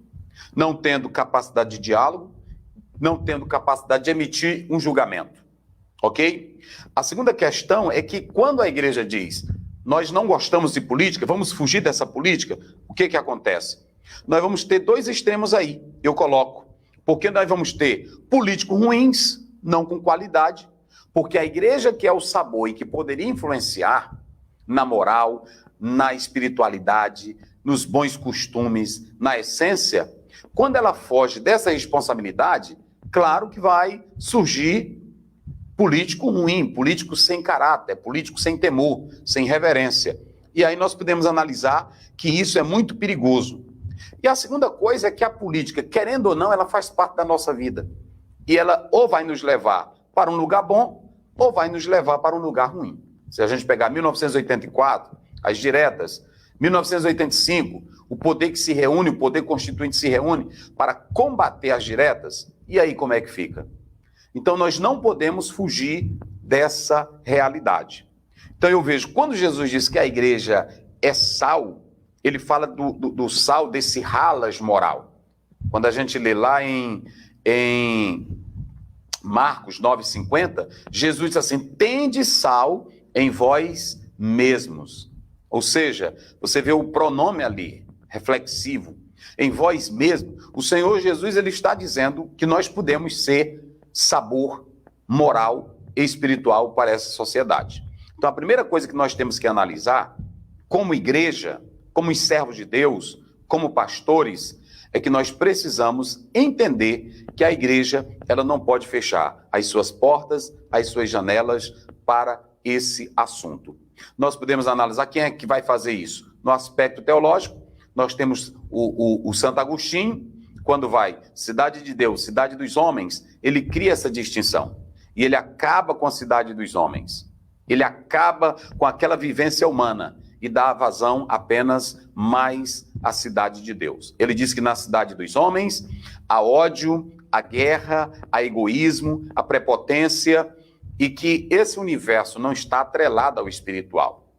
não tendo capacidade de diálogo, não tendo capacidade de emitir um julgamento, ok? A segunda questão é que quando a igreja diz, nós não gostamos de política, vamos fugir dessa política, o que que acontece? Nós vamos ter 2 extremos aí, eu coloco, porque nós vamos ter políticos ruins, não com qualidade, porque a igreja que é o sabor e que poderia influenciar na moral, na espiritualidade, nos bons costumes, na essência, quando ela foge dessa responsabilidade, claro que vai surgir político ruim, político sem caráter, político sem temor, sem reverência. E aí nós podemos analisar que isso é muito perigoso. E a segunda coisa é que a política, querendo ou não, ela faz parte da nossa vida. E ela ou vai nos levar para um lugar bom, ou vai nos levar para um lugar ruim. Se a gente pegar 1984, as diretas, 1985, o poder que se reúne, o poder constituinte se reúne para combater as diretas, e aí como é que fica? Então nós não podemos fugir dessa realidade. Então eu vejo, quando Jesus diz que a igreja é sal, ele fala do sal, desse ralas moral. Quando a gente lê lá em Marcos 9,50, Jesus diz assim, tende sal em vós mesmos. Ou seja, você vê o pronome ali, reflexivo, em vós mesmo. O Senhor Jesus, ele está dizendo que nós podemos ser sabor moral e espiritual para essa sociedade. Então, a primeira coisa que nós temos que analisar, como igreja, como servos de Deus, como pastores, é que nós precisamos entender que a igreja, ela não pode fechar as suas portas, as suas janelas para esse assunto. Nós podemos analisar quem é que vai fazer isso. No aspecto teológico, nós temos o Santo Agostinho, quando vai cidade de Deus, cidade dos homens, ele cria essa distinção. E ele acaba com a cidade dos homens. Ele acaba com aquela vivência humana e dá vazão apenas mais à cidade de Deus. Ele diz que na cidade dos homens há ódio, a guerra, a egoísmo, a prepotência, e que esse universo não está atrelado ao espiritual.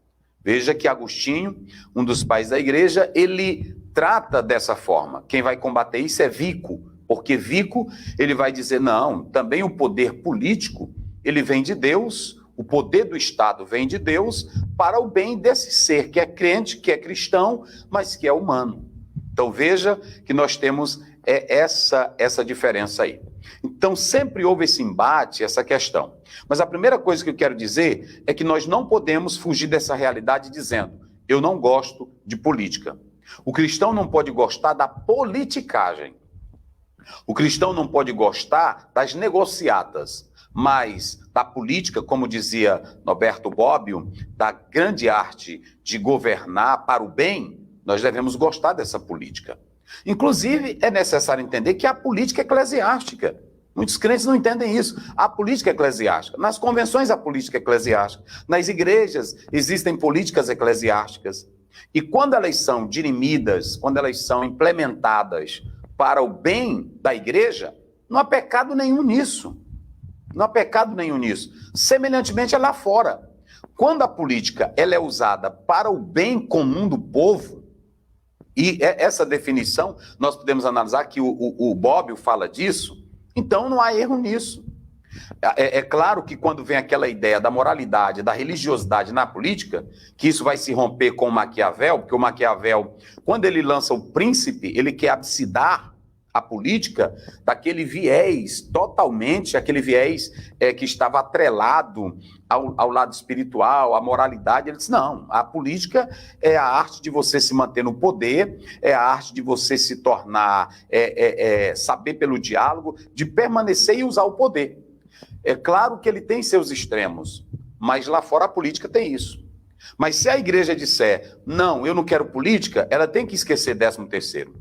Veja que Agostinho, um dos pais da igreja, ele trata dessa forma. Quem vai combater isso é Vico, porque Vico, ele vai dizer, não, também o poder político, ele vem de Deus, o poder do Estado vem de Deus para o bem desse ser que é crente, que é cristão, mas que é humano. Então veja que nós temos essa diferença aí. Então sempre houve esse embate, essa questão. Mas a primeira coisa que eu quero dizer é que nós não podemos fugir dessa realidade dizendo, eu não gosto de política. O cristão não pode gostar da politicagem. O cristão não pode gostar das negociatas, mas da política, como dizia Norberto Bobbio, da grande arte de governar para o bem, nós devemos gostar dessa política. Inclusive, é necessário entender que a política é eclesiástica. Muitos crentes não entendem isso. A política é eclesiástica. Nas convenções, a política é eclesiástica. Nas igrejas, existem políticas eclesiásticas. E quando elas são dirimidas, quando elas são implementadas para o bem da igreja, não há pecado nenhum nisso. Não há pecado nenhum nisso. Semelhantemente, é lá fora. Quando a política ela é usada para o bem comum do povo, e essa definição, nós podemos analisar que o Bobbio fala disso, então não há erro nisso. É claro que quando vem aquela ideia da moralidade, da religiosidade na política, que isso vai se romper com o Maquiavel, porque o Maquiavel, quando ele lança o Príncipe, ele quer absidar a política daquele viés, totalmente, aquele viés que estava atrelado ao lado espiritual, à moralidade. Ele disse, não, a política é a arte de você se manter no poder, é a arte de você se tornar, saber pelo diálogo, de permanecer e usar o poder. É claro que ele tem seus extremos, mas lá fora a política tem isso. Mas se a igreja disser, não, eu não quero política, ela tem que esquecer 13º.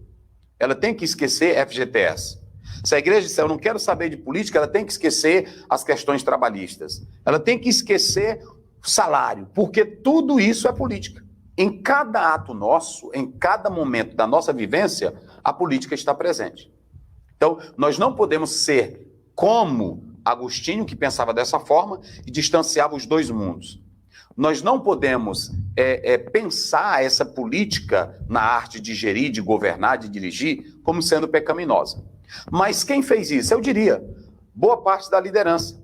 Ela tem que esquecer FGTS. Se a igreja disser, eu não quero saber de política, ela tem que esquecer as questões trabalhistas. Ela tem que esquecer o salário, porque tudo isso é política. Em cada ato nosso, em cada momento da nossa vivência, a política está presente. Então, nós não podemos ser como Agostinho, que pensava dessa forma, e distanciava os dois mundos. nós não podemos pensar essa política na arte de gerir, de governar, de dirigir, como sendo pecaminosa. Mas quem fez isso? Eu diria, boa parte da liderança.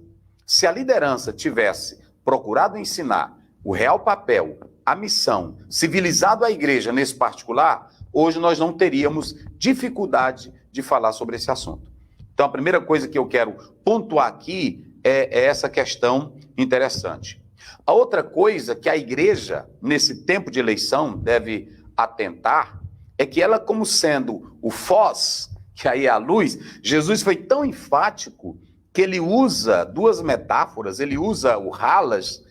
Se a liderança tivesse procurado ensinar o real papel, a missão, civilizado a igreja nesse particular, hoje nós não teríamos dificuldade de falar sobre esse assunto. Então, a primeira coisa que eu quero pontuar aqui é essa questão interessante. A outra coisa que a igreja, nesse tempo de eleição, deve atentar, é que ela, como sendo o foz, que aí é a luz, Jesus foi tão enfático que ele usa duas metáforas, ele usa o halas,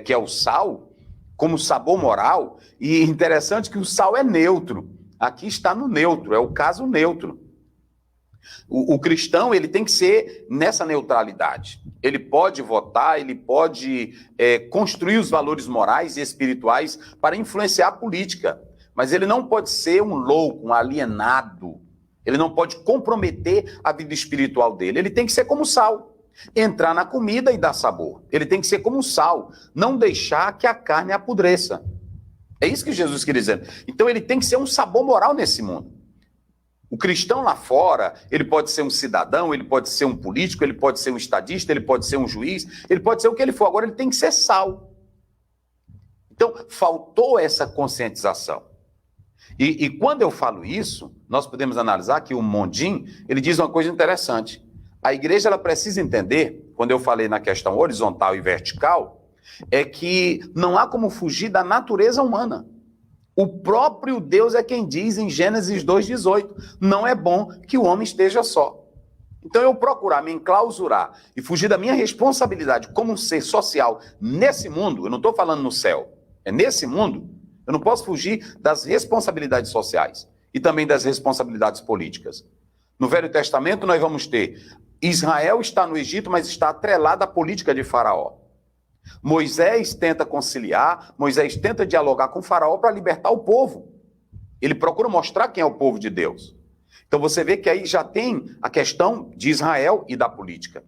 que é o sal, como sabor moral, e interessante que o sal é neutro. Aqui está no neutro, é o caso neutro. O cristão, ele tem que ser nessa neutralidade. Ele pode votar, ele pode construir os valores morais e espirituais para influenciar a política, mas ele não pode ser um louco, um alienado. Ele não pode comprometer a vida espiritual dele. Ele tem que ser como sal. Entrar na comida e dar sabor. Ele tem que ser como sal. Não deixar que a carne apodreça. É isso que Jesus quer dizer. Então ele tem que ser um sabor moral nesse mundo. O cristão lá fora, ele pode ser um cidadão, ele pode ser um político, ele pode ser um estadista, ele pode ser um juiz, ele pode ser o que ele for. Agora ele tem que ser sal. Então faltou essa conscientização. E quando eu falo isso, nós podemos analisar que o Mondin, ele diz uma coisa interessante. A igreja, ela precisa entender, quando eu falei na questão horizontal e vertical, é que não há como fugir da natureza humana. O próprio Deus é quem diz em Gênesis 2,18, não é bom que o homem esteja só. Então eu procurar me enclausurar e fugir da minha responsabilidade como um ser social nesse mundo, eu não estou falando no céu, é nesse mundo. Eu não posso fugir das responsabilidades sociais e também das responsabilidades políticas. No Velho Testamento nós vamos ter Israel está no Egito, mas está atrelada à política de Faraó. Moisés tenta conciliar, Moisés tenta dialogar com Faraó para libertar o povo. Ele procura mostrar quem é o povo de Deus. Então você vê que aí já tem a questão de Israel e da política,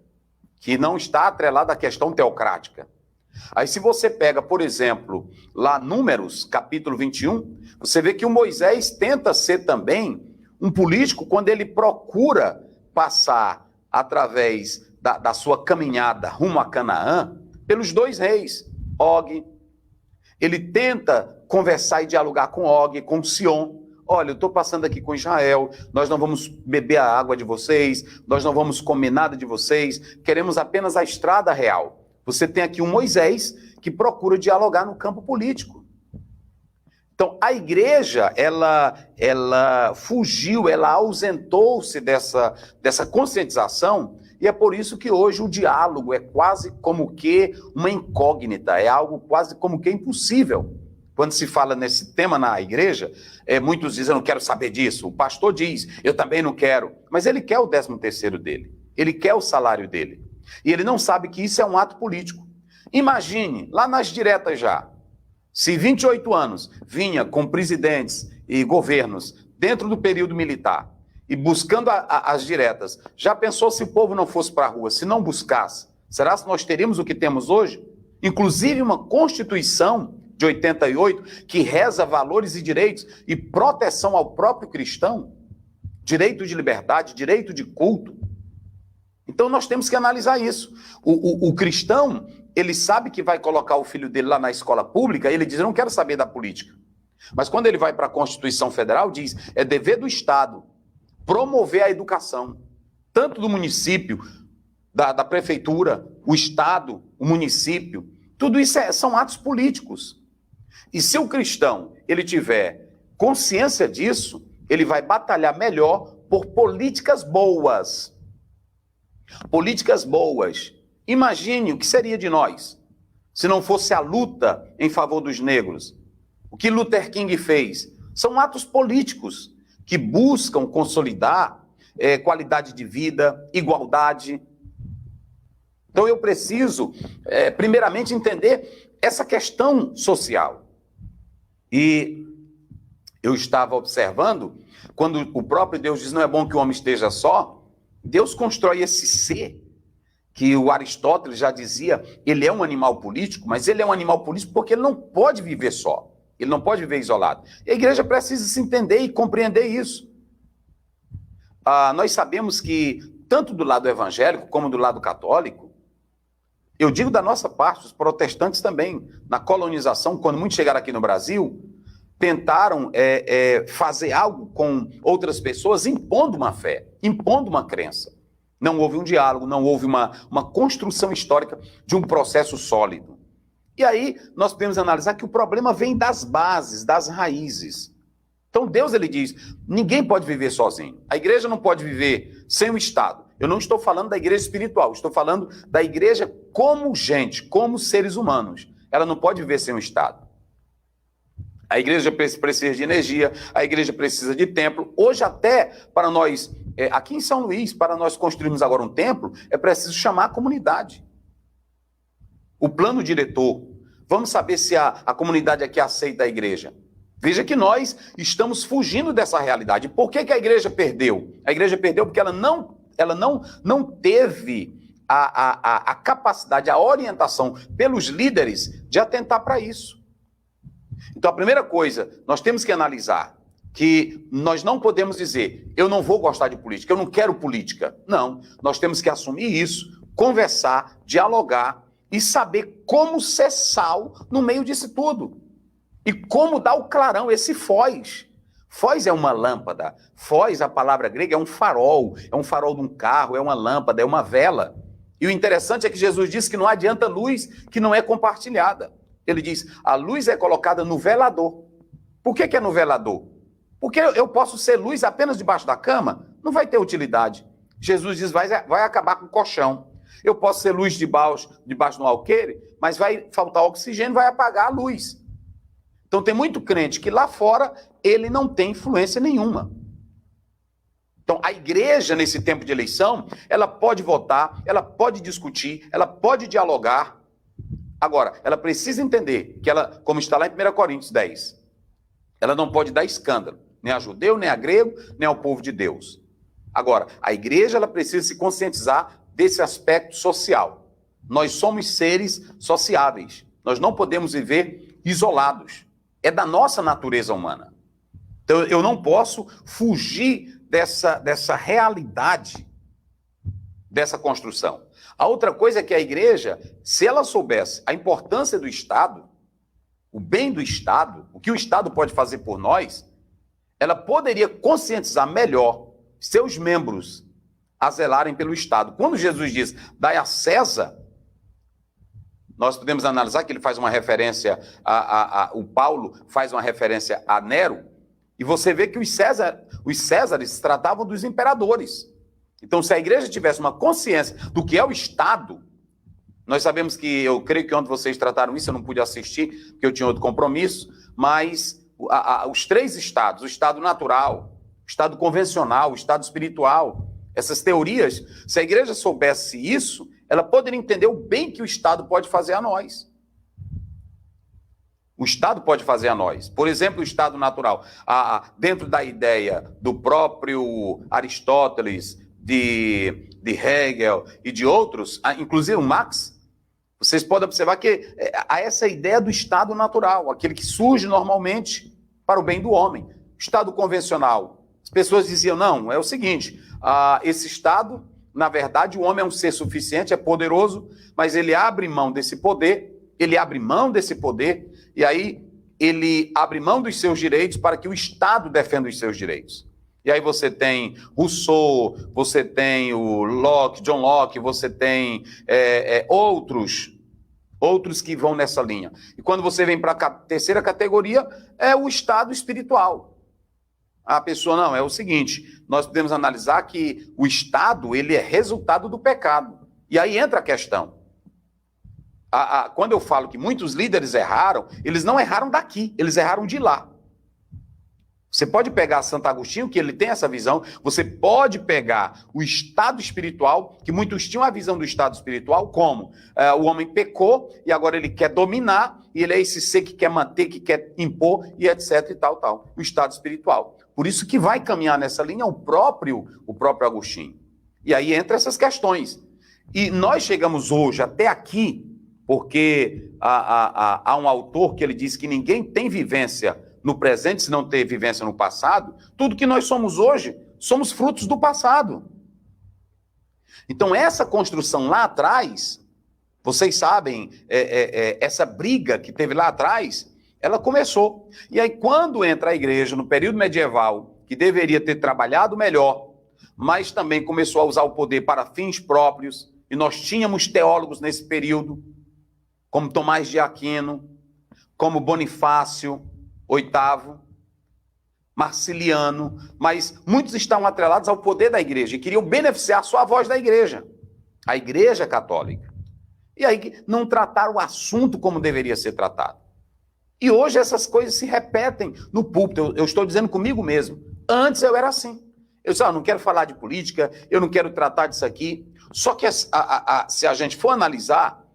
que não está atrelada à questão teocrática. Aí se você pega, por exemplo, lá Números, capítulo 21, você vê que o Moisés tenta ser também um político quando ele procura passar através da sua caminhada rumo a Canaã pelos dois reis, Og. Ele tenta conversar e dialogar com Og, com Sion. Olha, eu estou passando aqui com Israel, nós não vamos beber a água de vocês, nós não vamos comer nada de vocês, queremos apenas a estrada real. Você tem aqui um Moisés que procura dialogar no campo político. Então, a igreja, ela fugiu, ela ausentou-se dessa conscientização, e é por isso que hoje o diálogo é quase como que uma incógnita, é algo quase como que impossível. Quando se fala nesse tema na igreja, muitos dizem, eu não quero saber disso. O pastor diz, eu também não quero. Mas ele quer o 13º dele, ele quer o salário dele. E ele não sabe que isso é um ato político. Imagine, lá nas diretas já, se 28 anos vinha com presidentes e governos dentro do período militar e buscando as diretas, já pensou se o povo não fosse para a rua, se não buscasse? Será que nós teríamos o que temos hoje? Inclusive uma Constituição de 88 que reza valores e direitos e proteção ao próprio cristão, direito de liberdade, direito de culto. Então nós temos que analisar isso. O cristão, ele sabe que vai colocar o filho dele lá na escola pública, e ele diz, eu não quero saber da política. Mas quando ele vai para a Constituição Federal, diz, é dever do Estado promover a educação, tanto do município, da prefeitura, o Estado, o município, tudo isso são atos políticos. E se o cristão, ele tiver consciência disso, ele vai batalhar melhor por políticas boas. Políticas boas. Imagine o que seria de nós se não fosse a luta em favor dos negros. O que Luther King fez são atos políticos que buscam consolidar qualidade de vida, igualdade. Então eu preciso, primeiramente, entender essa questão social. E eu estava observando, quando o próprio Deus diz, não é bom que o homem esteja só, Deus constrói esse ser que o Aristóteles já dizia, ele é um animal político, mas ele é um animal político porque ele não pode viver só, ele não pode viver isolado. E a igreja precisa se entender e compreender isso. Nós sabemos que, tanto do lado evangélico como do lado católico, eu digo da nossa parte, os protestantes também, na colonização, quando muitos chegaram aqui no Brasil, tentaram fazer algo com outras pessoas, impondo uma fé, impondo uma crença. Não houve um diálogo, não houve uma construção histórica de um processo sólido. E aí nós podemos analisar que o problema vem das bases, das raízes. Então Deus, ele diz, ninguém pode viver sozinho. A igreja não pode viver sem o Estado. Eu não estou falando da igreja espiritual, estou falando da igreja como gente, como seres humanos. Ela não pode viver sem o Estado. A igreja precisa de energia, a igreja precisa de templo. Hoje até, para nós, aqui em São Luís, para nós construirmos agora um templo, é preciso chamar a comunidade. O plano diretor. Vamos saber se a comunidade aqui aceita a igreja. Veja que nós estamos fugindo dessa realidade. Por que a igreja perdeu? A igreja perdeu porque ela não teve a capacidade, a orientação pelos líderes de atentar para isso. Então, a primeira coisa, nós temos que analisar que nós não podemos dizer, eu não vou gostar de política, eu não quero política. Não, nós temos que assumir isso, conversar, dialogar e saber como ser sal no meio disso tudo. E como dar o clarão, esse foz. Foz é uma lâmpada. Foz, a palavra grega, é um farol de um carro, é uma lâmpada, é uma vela. E o interessante é que Jesus disse que não adianta luz que não é compartilhada. Ele diz, a luz é colocada no velador. Por que é no velador? Porque eu posso ser luz apenas debaixo da cama? Não vai ter utilidade. Jesus diz, vai acabar com o colchão. Eu posso ser luz debaixo do alqueire, mas vai faltar oxigênio, vai apagar a luz. Então tem muito crente que lá fora ele não tem influência nenhuma. Então a igreja nesse tempo de eleição, ela pode votar, ela pode discutir, ela pode dialogar. Agora, ela precisa entender que ela, como está lá em 1 Coríntios 10, ela não pode dar escândalo, nem a judeu, nem a grego, nem ao povo de Deus. Agora, a igreja ela precisa se conscientizar desse aspecto social. Nós somos seres sociáveis. Nós não podemos viver isolados. É da nossa natureza humana. Então, eu não posso fugir dessa realidade, dessa construção. A outra coisa é que a igreja, se ela soubesse a importância do Estado, o bem do Estado, o que o Estado pode fazer por nós, ela poderia conscientizar melhor seus membros a zelarem pelo Estado. Quando Jesus diz, dai a César, nós podemos analisar que ele faz uma referência, o Paulo faz uma referência a Nero, e você vê que os Césares tratavam dos imperadores. Então, se a igreja tivesse uma consciência do que é o Estado, nós sabemos que, eu creio que ontem vocês trataram isso, eu não pude assistir, porque eu tinha outro compromisso, mas os três estados, o Estado natural, o Estado convencional, o Estado espiritual, essas teorias, se a igreja soubesse isso, ela poderia entender o bem que o Estado pode fazer a nós. O Estado pode fazer a nós. Por exemplo, o Estado natural. Dentro da ideia do próprio Aristóteles, de Hegel e de outros, inclusive o Marx, vocês podem observar que há essa ideia do Estado natural, aquele que surge normalmente para o bem do homem. O Estado convencional. As pessoas diziam, não, é o seguinte, esse Estado, na verdade, o homem é um ser suficiente, é poderoso, mas ele abre mão desse poder, e aí ele abre mão dos seus direitos para que o Estado defenda os seus direitos. E aí você tem Rousseau, você tem o John Locke, você tem outros que vão nessa linha. E quando você vem para a terceira categoria, é o estado espiritual. A pessoa, não, é o seguinte, nós podemos analisar que o Estado, ele é resultado do pecado. E aí entra a questão. Quando eu falo que muitos líderes erraram, eles não erraram daqui, eles erraram de lá. Você pode pegar Santo Agostinho, que ele tem essa visão, você pode pegar o estado espiritual, que muitos tinham a visão do estado espiritual, como o homem pecou e agora ele quer dominar, e ele é esse ser que quer manter, que quer impor, e etc e tal. O estado espiritual. Por isso que vai caminhar nessa linha o próprio Agostinho. E aí entra essas questões. E nós chegamos hoje até aqui, porque há um autor que ele diz que ninguém tem vivência no presente se não ter vivência no passado. Tudo que nós somos hoje, somos frutos do passado. Então, essa construção lá atrás, vocês sabem, essa briga que teve lá atrás, ela começou. E aí, quando entra a igreja no período medieval, que deveria ter trabalhado melhor, mas também começou a usar o poder para fins próprios, e nós tínhamos teólogos nesse período, como Tomás de Aquino, como Bonifácio VIII, Marciliano, mas muitos estavam atrelados ao poder da igreja e queriam beneficiar só a voz da igreja, a igreja católica. E aí não trataram o assunto como deveria ser tratado. E hoje essas coisas se repetem no púlpito. Eu estou dizendo comigo mesmo. Antes eu era assim. Eu disse, não quero falar de política, eu não quero tratar disso aqui. Só que se a gente for analisar,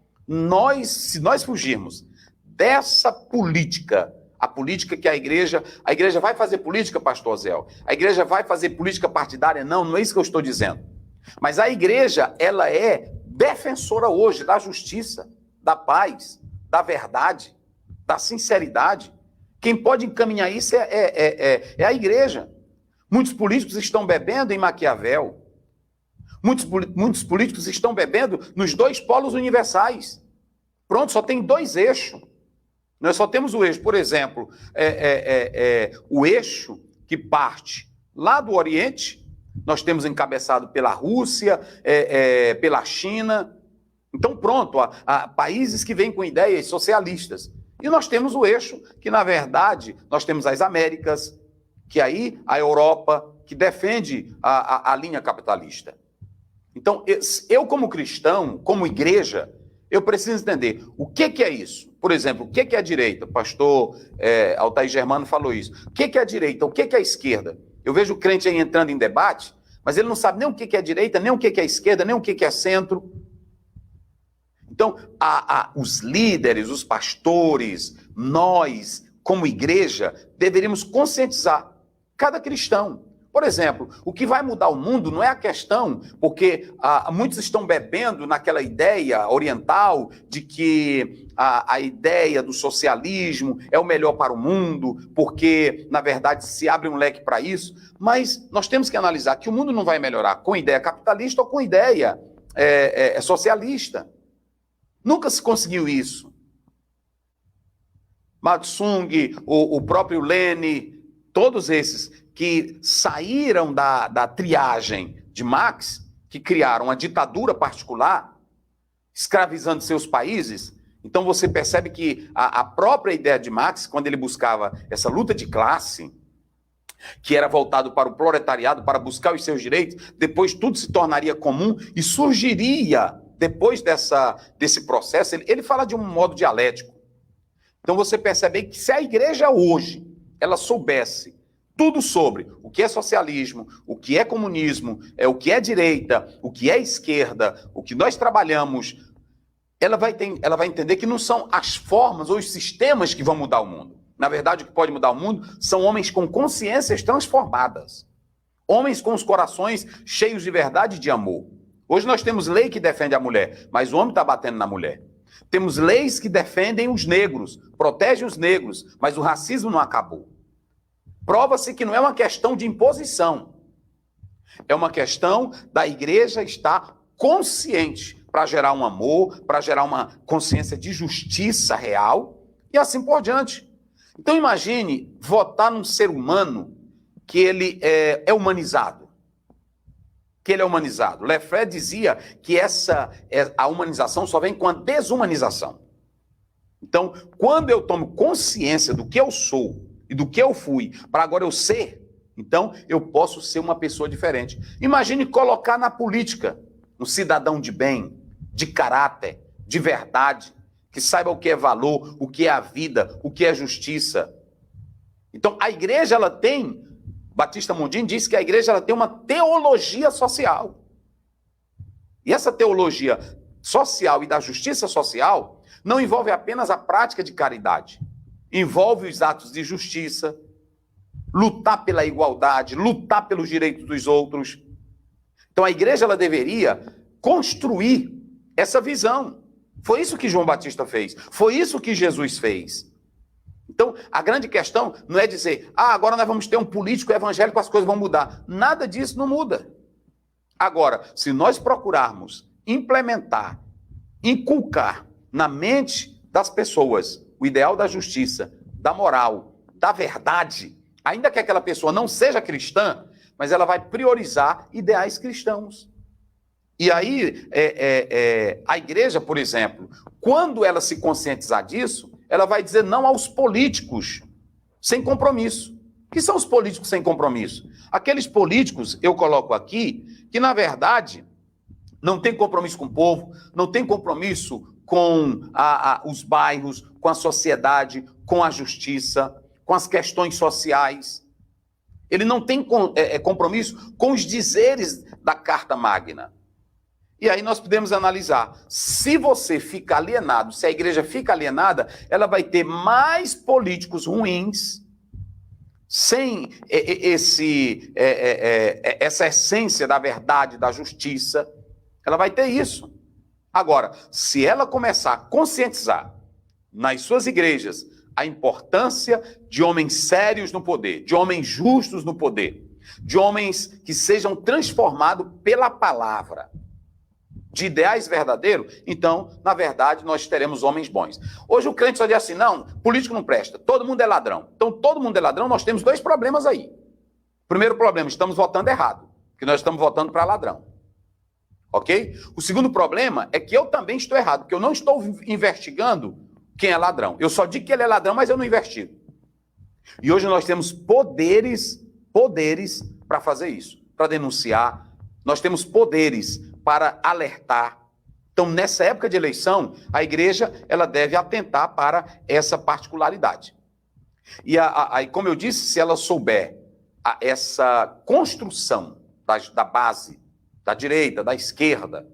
se nós fugirmos dessa política, a política que a igreja vai fazer política, pastor Zéu, a igreja vai fazer política partidária? Não, não é isso que eu estou dizendo. Mas a igreja, ela é defensora hoje da justiça, da paz, da verdade, da sinceridade. Quem pode encaminhar isso é a igreja. Muitos políticos estão bebendo em Maquiavel. Muitos políticos estão bebendo nos dois polos universais. Pronto, só tem dois eixos. Nós só temos o eixo, por exemplo, o eixo que parte lá do Oriente, nós temos encabeçado pela Rússia, pela China. Então, pronto, há países que vêm com ideias socialistas. E nós temos o eixo que, na verdade, nós temos as Américas, que aí a Europa, que defende a linha capitalista. Então, eu como cristão, como igreja, eu preciso entender o que é isso. Por exemplo, o que é a direita? O pastor Altair Germano falou isso. O que é a direita? O que é a esquerda? Eu vejo o crente aí entrando em debate, mas ele não sabe nem o que é a direita, nem o que é a esquerda, nem o que é centro. Então, os líderes, os pastores, nós, como igreja, deveríamos conscientizar cada cristão. Por exemplo, o que vai mudar o mundo não é a questão, porque muitos estão bebendo naquela ideia oriental de que a ideia do socialismo é o melhor para o mundo, porque, na verdade, se abre um leque para isso, mas nós temos que analisar que o mundo não vai melhorar com ideia capitalista ou com ideia socialista. Nunca se conseguiu isso. Mao Tse-tung, o próprio Lenin, todos esses que saíram da triagem de Marx, que criaram uma ditadura particular, escravizando seus países. Então você percebe que a própria ideia de Marx, quando ele buscava essa luta de classe, que era voltado para o proletariado, para buscar os seus direitos, depois tudo se tornaria comum e surgiria, depois desse processo, ele fala de um modo dialético. Então você percebe que se a igreja hoje, ela soubesse tudo sobre o que é socialismo, o que é comunismo, o que é direita, o que é esquerda, o que nós trabalhamos, ela vai entender que não são as formas ou os sistemas que vão mudar o mundo. Na verdade, o que pode mudar o mundo são homens com consciências transformadas. Homens com os corações cheios de verdade e de amor. Hoje nós temos lei que defende a mulher, mas o homem está batendo na mulher. Temos leis que defendem os negros, protegem os negros, mas o racismo não acabou. Prova-se que não é uma questão de imposição. É uma questão da igreja estar consciente para gerar um amor, para gerar uma consciência de justiça real e assim por diante. Então imagine votar num ser humano que ele é humanizado. Que ele é humanizado. Lefebvre dizia que a humanização só vem com a desumanização. Então, quando eu tomo consciência do que eu sou e do que eu fui, para agora eu ser, então eu posso ser uma pessoa diferente. Imagine colocar na política um cidadão de bem, de caráter, de verdade, que saiba o que é valor, o que é a vida, o que é justiça. Então, a igreja, ela tem, Batista Mondini disse que a igreja ela tem uma teologia social. E essa teologia social e da justiça social não envolve apenas a prática de caridade. Envolve os atos de justiça, lutar pela igualdade, lutar pelos direitos dos outros. Então a igreja ela deveria construir essa visão. Foi isso que João Batista fez. Foi isso que Jesus fez. Então, a grande questão não é dizer, agora nós vamos ter um político evangélico, as coisas vão mudar. Nada disso não muda. Agora, se nós procurarmos implementar, inculcar na mente das pessoas o ideal da justiça, da moral, da verdade, ainda que aquela pessoa não seja cristã, mas ela vai priorizar ideais cristãos. E aí, a igreja, por exemplo, quando ela se conscientizar disso, ela vai dizer não aos políticos sem compromisso. O que são os políticos sem compromisso? Aqueles políticos, eu coloco aqui, que na verdade não tem compromisso com o povo, não tem compromisso com os bairros, com a sociedade, com a justiça, com as questões sociais. Ele não tem compromisso com os dizeres da Carta Magna. E aí nós podemos analisar, se você fica alienado, se a igreja fica alienada, ela vai ter mais políticos ruins, sem essa essência da verdade, da justiça, ela vai ter isso. Agora, se ela começar a conscientizar nas suas igrejas a importância de homens sérios no poder, de homens justos no poder, de homens que sejam transformados pela palavra, de ideais verdadeiros, então, na verdade, nós teremos homens bons. Hoje o crente só diz assim, não, político não presta, todo mundo é ladrão. Então, todo mundo é ladrão, nós temos dois problemas aí. Primeiro problema, estamos votando errado, porque nós estamos votando para ladrão. Ok? O segundo problema é que eu também estou errado, porque eu não estou investigando quem é ladrão. Eu só digo que ele é ladrão, mas eu não investigo. E hoje nós temos poderes para fazer isso, para denunciar. Nós temos poderes para alertar. Então, nessa época de eleição, a igreja ela deve atentar para essa particularidade. E, aí, como eu disse, se ela souber essa construção da base, da direita, da esquerda,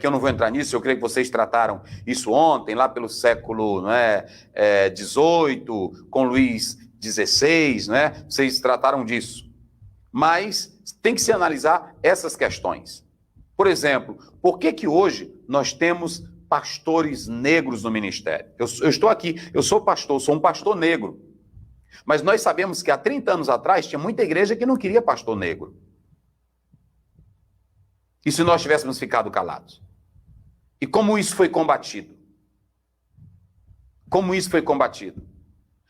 que eu não vou entrar nisso, eu creio que vocês trataram isso ontem, lá pelo século XVIII, com Luís XVI, vocês trataram disso. Mas tem que se analisar essas questões. Por exemplo, por que hoje nós temos pastores negros no ministério? Eu estou aqui, eu sou pastor, sou um pastor negro. Mas nós sabemos que há 30 anos atrás tinha muita igreja que não queria pastor negro. E se nós tivéssemos ficado calados? E como isso foi combatido? Como isso foi combatido?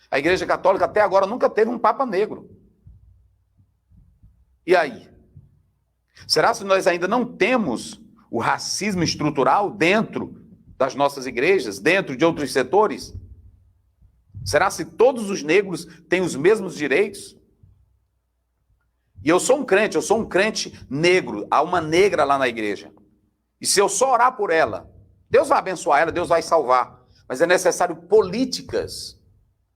A Igreja Católica até agora nunca teve um Papa negro. E aí? Será que nós ainda não temos o racismo estrutural dentro das nossas igrejas, dentro de outros setores? Será que todos os negros têm os mesmos direitos? E eu sou um crente negro, há uma negra lá na igreja. E se eu só orar por ela, Deus vai abençoar ela, Deus vai salvar. Mas é necessário políticas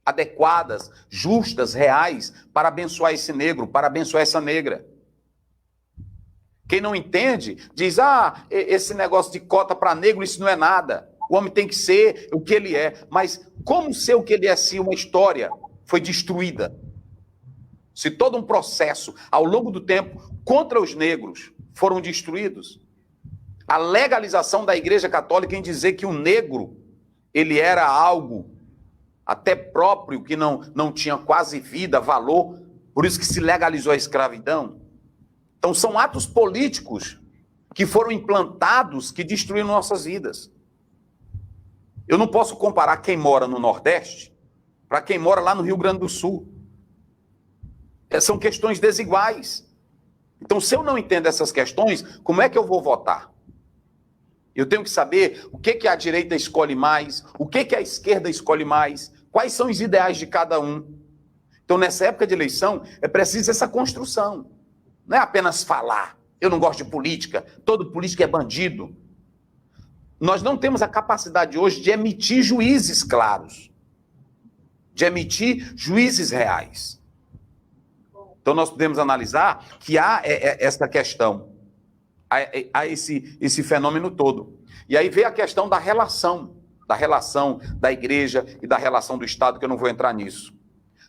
adequadas, justas, reais, para abençoar esse negro, para abençoar essa negra. Quem não entende, diz, esse negócio de cota para negro, isso não é nada. O homem tem que ser o que ele é. Mas como ser o que ele é se uma história foi destruída? Se todo um processo, ao longo do tempo, contra os negros, foram destruídos. A legalização da Igreja Católica em dizer que o negro, ele era algo até próprio, que não tinha quase vida, valor, por isso que se legalizou a escravidão. Então são atos políticos que foram implantados, que destruíram nossas vidas. Eu não posso comparar quem mora no Nordeste para quem mora lá no Rio Grande do Sul. São questões desiguais. Então, se eu não entendo essas questões, como é que eu vou votar? Eu tenho que saber o que a direita escolhe mais, o que a esquerda escolhe mais, quais são os ideais de cada um. Então, nessa época de eleição, é preciso essa construção. Não é apenas falar, eu não gosto de política, todo político é bandido. Nós não temos a capacidade hoje de emitir juízes claros, de emitir juízes reais. Então, nós podemos analisar que há essa questão, há esse fenômeno todo. E aí vem a questão da relação da igreja e da relação do Estado, que eu não vou entrar nisso.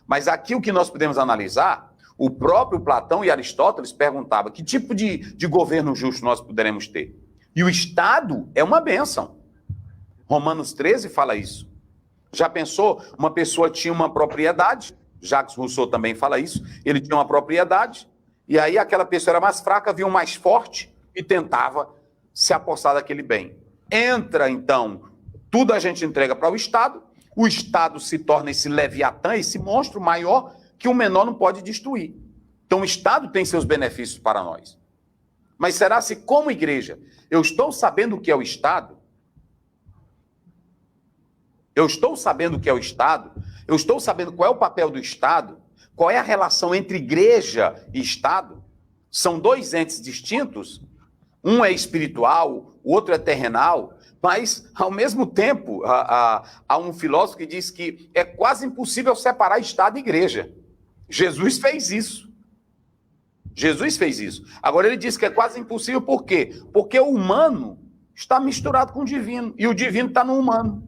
Mas aqui o que nós podemos analisar, O próprio Platão e Aristóteles perguntavam que tipo de governo justo nós poderemos ter. E o Estado é uma bênção. Romanos 13 fala isso. Já pensou? Uma pessoa tinha uma propriedade, Jacques Rousseau também fala isso, ele tinha uma propriedade, e aí aquela pessoa era mais fraca, viu um mais forte e tentava se apossar daquele bem. Entra, então, tudo a gente entrega para o Estado se torna esse leviatã, esse monstro maior que o menor não pode destruir. Então o Estado tem seus benefícios para nós. Mas será se como igreja eu estou sabendo o que é o Estado? Eu estou sabendo o que é o Estado? Eu estou sabendo qual é o papel do Estado? Qual é a relação entre igreja e Estado? São dois entes distintos? Um é espiritual, o outro é terrenal, mas, ao mesmo tempo, há um filósofo que diz que é quase impossível separar Estado e igreja. Jesus fez isso. Jesus fez isso. Agora, ele diz que é quase impossível, por quê? Porque o humano está misturado com o divino, e o divino está no humano.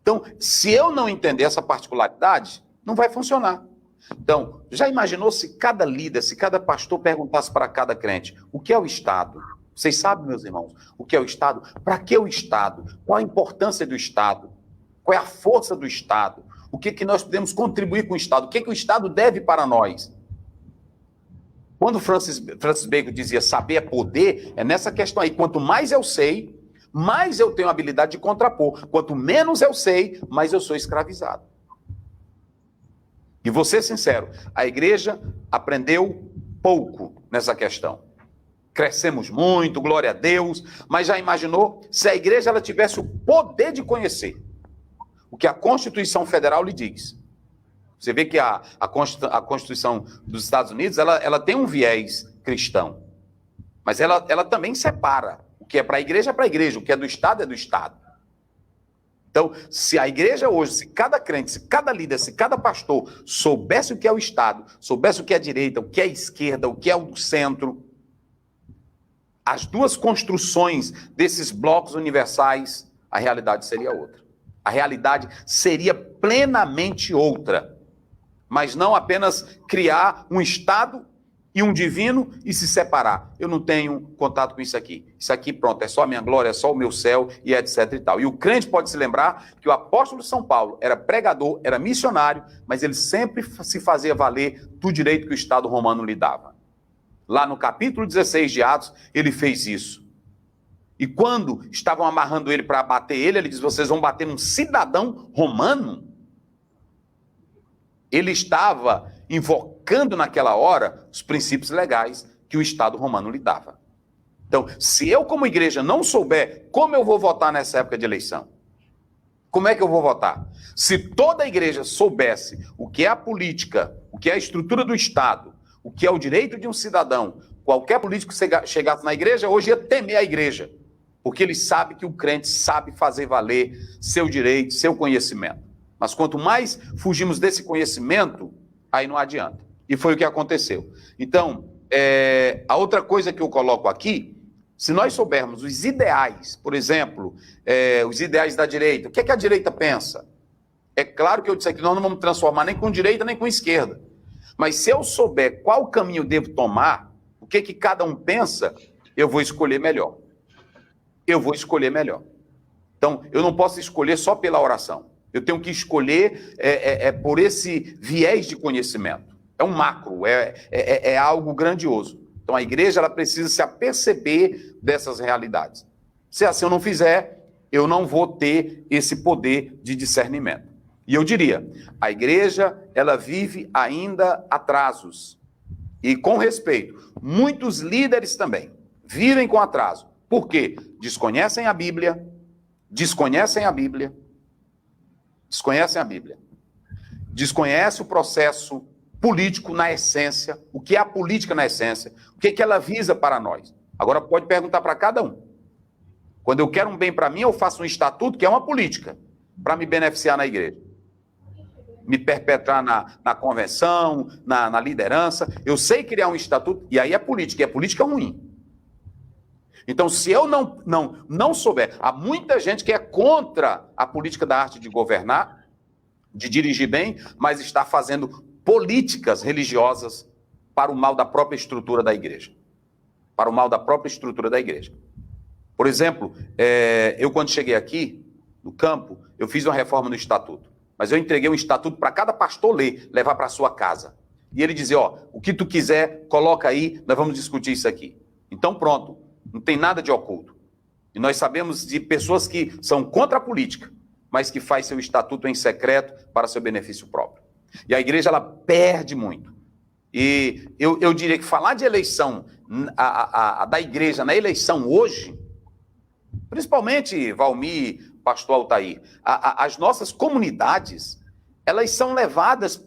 Então, se eu não entender essa particularidade, não vai funcionar. Então, já imaginou se cada líder, se cada pastor perguntasse para cada crente, o que é o Estado? Vocês sabem, meus irmãos, o que é o Estado? Para que o Estado? Qual a importância do Estado? Qual é a força do Estado? O que nós podemos contribuir com o Estado? O que o Estado deve para nós? Quando Francis Bacon dizia saber é poder, é nessa questão aí. Quanto mais eu sei, mais eu tenho a habilidade de contrapor. Quanto menos eu sei, mais eu sou escravizado. E vou ser sincero, a igreja aprendeu pouco nessa questão. Crescemos muito, glória a Deus, mas já imaginou se a igreja ela tivesse o poder de conhecer o que a Constituição Federal lhe diz? Você vê que a Constituição dos Estados Unidos ela tem um viés cristão, mas ela também separa. O que é para a igreja, o que é do Estado, é do Estado. Então, se a igreja hoje, se cada crente, se cada líder, se cada pastor soubesse o que é o Estado, soubesse o que é a direita, o que é a esquerda, o que é o centro, as duas construções desses blocos universais, a realidade seria outra. A realidade seria plenamente outra. Mas não apenas criar um Estado e um divino e se separar. Eu não tenho contato com isso aqui. Isso aqui, pronto, é só a minha glória, é só o meu céu e etc e tal. E o crente pode se lembrar que o apóstolo São Paulo era pregador, era missionário, mas ele sempre se fazia valer do direito que o Estado romano lhe dava. Lá no capítulo 16 de Atos, ele fez isso. E quando estavam amarrando ele para bater ele diz, vocês vão bater num cidadão romano? Ele estava invocando naquela hora os princípios legais que o Estado romano lhe dava. Então, se eu como igreja não souber como eu vou votar nessa época de eleição, como é que eu vou votar? Se toda a igreja soubesse o que é a política, o que é a estrutura do Estado, o que é o direito de um cidadão, qualquer político que chegasse na igreja, hoje ia temer a igreja, porque ele sabe que o crente sabe fazer valer seu direito, seu conhecimento. Mas quanto mais fugimos desse conhecimento, aí não adianta. E foi o que aconteceu. Então, a outra coisa que eu coloco aqui, se nós soubermos os ideais, por exemplo, os ideais da direita, o que é que a direita pensa? É claro que eu disse aqui, nós não vamos transformar nem com direita nem com esquerda. Mas se eu souber qual caminho eu devo tomar, o que cada um pensa, eu vou escolher melhor. Eu vou escolher melhor. Então, eu não posso escolher só pela oração. Eu tenho que escolher por esse viés de conhecimento. É um macro, é algo grandioso. Então, a igreja ela precisa se aperceber dessas realidades. Se assim eu não fizer, eu não vou ter esse poder de discernimento. E eu diria, a igreja, ela vive ainda atrasos. E com respeito, muitos líderes também vivem com atraso. Por quê? Desconhecem a Bíblia, desconhecem o processo político na essência, o que é a política na essência, o que ela visa para nós. Agora pode perguntar para cada um. Quando eu quero um bem para mim, eu faço um estatuto que é uma política, para me beneficiar na igreja. Me perpetrar na convenção, na liderança. Eu sei criar um estatuto, e aí é política, e é política ruim. Então, se eu não souber, há muita gente que é contra a política da arte de governar, de dirigir bem, mas está fazendo políticas religiosas para o mal da própria estrutura da igreja. Para o mal da própria estrutura da igreja. Por exemplo, eu quando cheguei aqui, no campo, eu fiz uma reforma no estatuto. Mas eu entreguei um estatuto para cada pastor ler, levar para a sua casa. E ele dizia, ó, o que tu quiser, coloca aí, nós vamos discutir isso aqui. Então pronto, não tem nada de oculto. E nós sabemos de pessoas que são contra a política, mas que faz seu estatuto em secreto para seu benefício próprio. E a igreja, ela perde muito. E eu diria que falar de eleição da igreja na eleição hoje, principalmente, Valmir, pastor Altair, as nossas comunidades, elas são levadas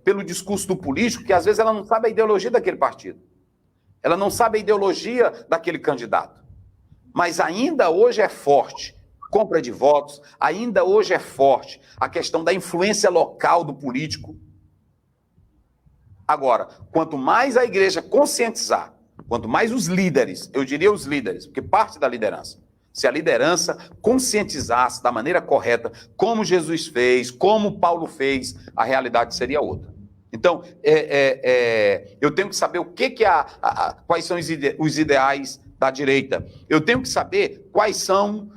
pelo discurso do político, que às vezes ela não sabe a ideologia daquele partido. Ela não sabe a ideologia daquele candidato. Mas ainda hoje é forte compra de votos, ainda hoje é forte a questão da influência local do político. Agora, quanto mais a igreja conscientizar, quanto mais os líderes, eu diria os líderes, porque parte da liderança, se a liderança conscientizasse da maneira correta, como Jesus fez, como Paulo fez, a realidade seria outra. Então, eu tenho que saber o que quais são os ideais da direita. Eu tenho que saber quais são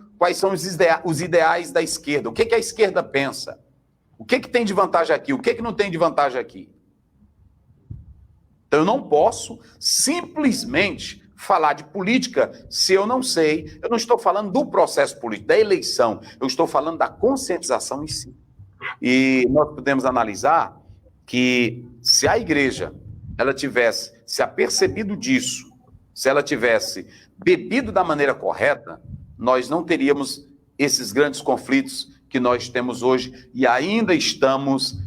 os ideais da esquerda. O que a esquerda pensa? O que tem de vantagem aqui? O que não tem de vantagem aqui? Então, eu não posso simplesmente falar de política se eu não sei. Eu não estou falando do processo político, da eleição. Eu estou falando da conscientização em si. E nós podemos analisar que se a igreja ela tivesse se apercebido disso, se ela tivesse bebido da maneira correta, nós não teríamos esses grandes conflitos que nós temos hoje e ainda estamos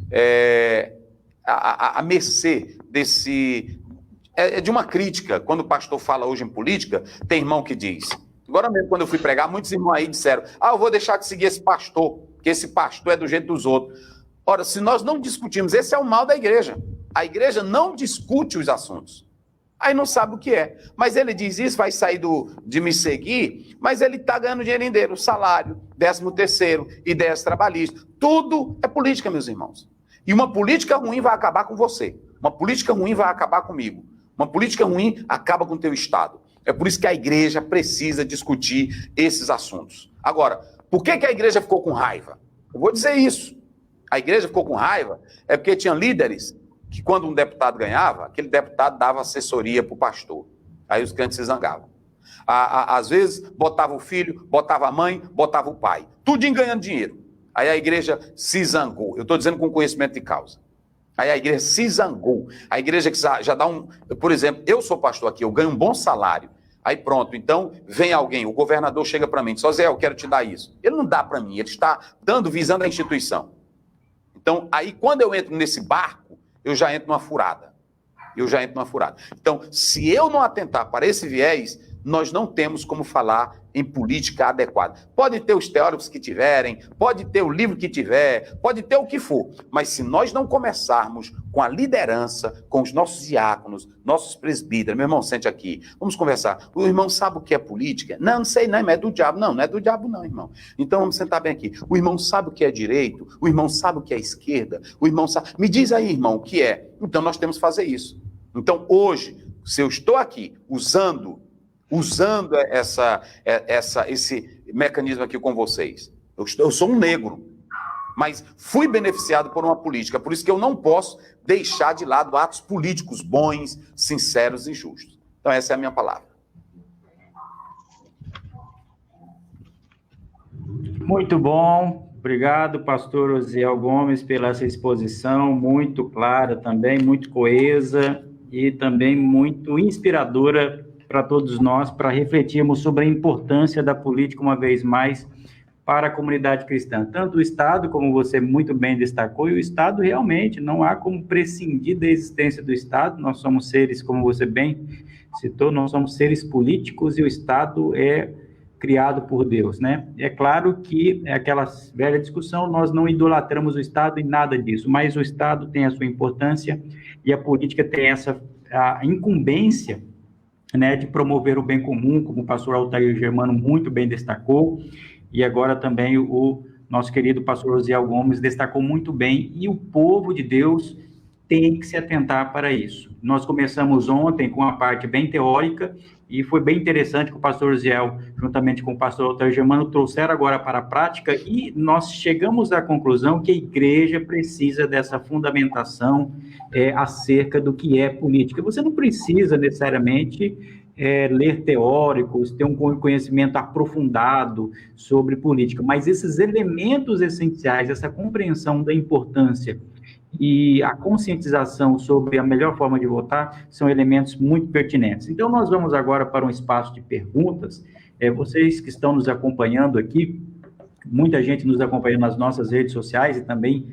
à mercê desse... de uma crítica. Quando o pastor fala hoje em política, tem irmão que diz... Agora mesmo, quando eu fui pregar, muitos irmãos aí disseram, eu vou deixar de seguir esse pastor, porque esse pastor é do jeito dos outros. Ora, se nós não discutimos, esse é o mal da igreja. A igreja não discute os assuntos. Aí não sabe o que é. Mas ele diz isso, vai sair de me seguir, mas ele está ganhando dinheiro dele, salário, 13º, ideias trabalhistas. Tudo é política, meus irmãos. E uma política ruim vai acabar com você. Uma política ruim vai acabar comigo. Uma política ruim acaba com o teu Estado. É por isso que a igreja precisa discutir esses assuntos. Agora, por que a igreja ficou com raiva? Eu vou dizer isso. A igreja ficou com raiva é porque tinha líderes que quando um deputado ganhava, aquele deputado dava assessoria para o pastor. Aí os crentes se zangavam. Às vezes, botava o filho, botava a mãe, botava o pai. Tudinho ganhando dinheiro. Aí a igreja se zangou. Eu estou dizendo com conhecimento de causa. Aí a igreja se zangou. A igreja que já dá um... Por exemplo, eu sou pastor aqui, eu ganho um bom salário. Aí pronto, então vem alguém, o governador chega para mim, diz, Zé, eu quero te dar isso. Ele não dá para mim, ele está dando, visando a instituição. Então, aí quando eu entro nesse barco, eu já entro numa furada. Então, se eu não atentar para esse viés, nós não temos como falar em política adequada. Pode ter os teóricos que tiverem, pode ter o livro que tiver, pode ter o que for, mas se nós não começarmos com a liderança, com os nossos diáconos, nossos presbíteros, meu irmão, sente aqui, vamos conversar. O irmão sabe o que é política? Não sei, não, é do diabo. Não é do diabo não, irmão. Então vamos sentar bem aqui. O irmão sabe o que é direito, o irmão sabe o que é esquerda, o irmão sabe... Me diz aí, irmão, o que é? Então nós temos que fazer isso. Então hoje, se eu estou aqui usando esse mecanismo aqui com vocês. Eu sou um negro, mas fui beneficiado por uma política, por isso que eu não posso deixar de lado atos políticos bons, sinceros e justos. Então essa é a minha palavra. Muito bom. Obrigado, pastor Osiel Gomes, pela essa exposição muito clara também, muito coesa e também muito inspiradora para todos nós, para refletirmos sobre a importância da política, uma vez mais, para a comunidade cristã. Tanto o Estado, como você muito bem destacou, e o Estado realmente, não há como prescindir da existência do Estado, nós somos seres, como você bem citou, nós somos seres políticos e o Estado é criado por Deus, né? É claro que é aquela velha discussão, nós não idolatramos o Estado em nada disso, mas o Estado tem a sua importância e a política tem a incumbência, né, de promover o bem comum, como o pastor Altair Germano muito bem destacou, e agora também o nosso querido pastor Osiel Gomes destacou muito bem, e o povo de Deus tem que se atentar para isso. Nós começamos ontem com uma parte bem teórica, e foi bem interessante que o pastor Osiel, juntamente com o pastor Altair Germano, trouxeram agora para a prática, e nós chegamos à conclusão que a igreja precisa dessa fundamentação acerca do que é política. Você não precisa necessariamente ler teóricos, ter um conhecimento aprofundado sobre política, mas esses elementos essenciais, essa compreensão da importância e a conscientização sobre a melhor forma de votar são elementos muito pertinentes. Então, nós vamos agora para um espaço de perguntas. Vocês que estão nos acompanhando aqui, muita gente nos acompanhando nas nossas redes sociais e também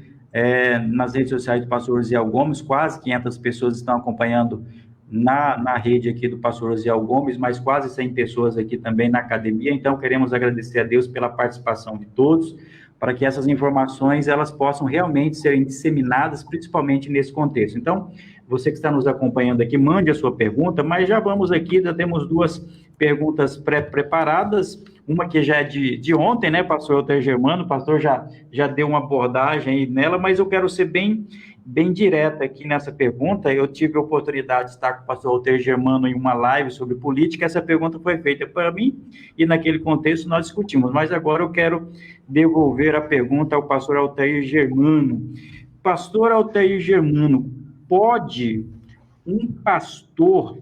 nas redes sociais do pastor Osiel Gomes, quase 500 pessoas estão acompanhando na rede aqui do pastor Osiel Gomes, mas quase 100 pessoas aqui também na academia. Então, queremos agradecer a Deus pela participação de todos, para que essas informações elas possam realmente serem disseminadas, principalmente nesse contexto. Então, você que está nos acompanhando aqui, mande a sua pergunta, mas já vamos aqui, já temos duas perguntas pré-preparadas, uma que já é de ontem, né, pastor Altair Germano, o pastor já deu uma abordagem aí nela, mas eu quero ser bem direta aqui nessa pergunta. Eu tive a oportunidade de estar com o pastor Altair Germano em uma live sobre política. Essa pergunta foi feita para mim e naquele contexto nós discutimos, mas agora eu quero devolver a pergunta ao pastor Altair Germano. Pastor Altair Germano, pode um pastor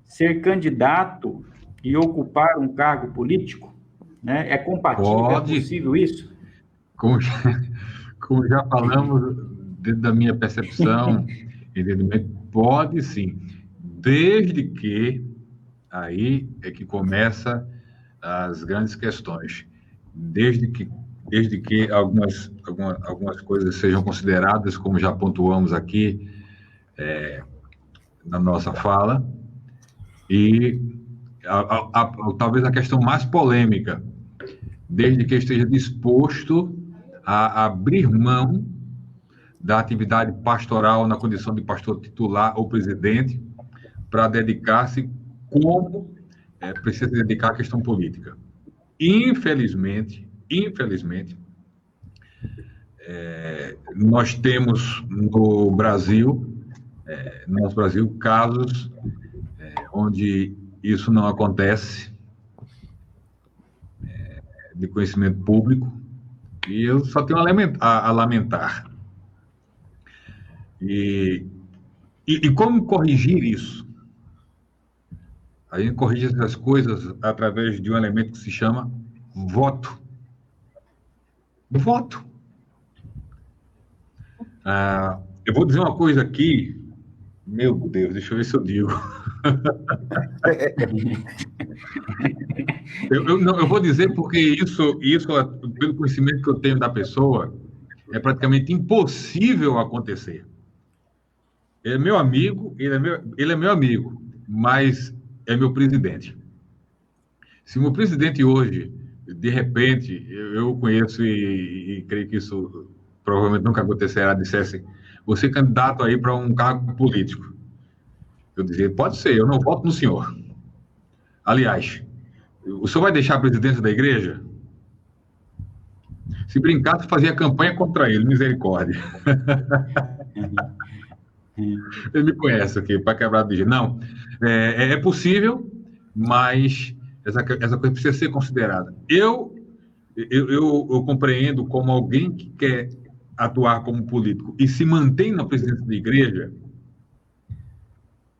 ser candidato e ocupar um cargo político? Né? É compatível? Pode. É possível isso? Como já falamos, dentro da minha percepção, entendimento, pode sim, desde que, aí é que começa as grandes questões, desde que algumas coisas sejam consideradas, como já pontuamos aqui na nossa fala, e talvez a questão mais polêmica, desde que esteja disposto a abrir mão da atividade pastoral na condição de pastor titular ou presidente, para dedicar-se como precisa se dedicar à questão política. Infelizmente, nós temos no nosso Brasil, casos onde isso não acontece, de conhecimento público, e eu só tenho a lamentar. E como corrigir isso? A gente corrige essas coisas através de um elemento que se chama voto. Voto. Eu vou dizer uma coisa aqui, meu Deus, deixa eu ver se eu digo. Eu vou dizer porque isso, pelo conhecimento que eu tenho da pessoa, é praticamente impossível acontecer. Ele é meu amigo, ele é meu amigo, mas é meu presidente. Se o meu presidente hoje, de repente, eu conheço e creio que isso provavelmente nunca acontecerá, dissesse, você é candidato aí para um cargo político. Eu dizia, pode ser, eu não voto no senhor. Aliás, o senhor vai deixar a presidência da igreja? Se brincar, tu fazia campanha contra ele, misericórdia. Ele me conhece aqui, para quebrar de jeito. Não, é possível, mas essa coisa precisa ser considerada. Eu compreendo como alguém que quer atuar como político e se mantém na presidência da igreja,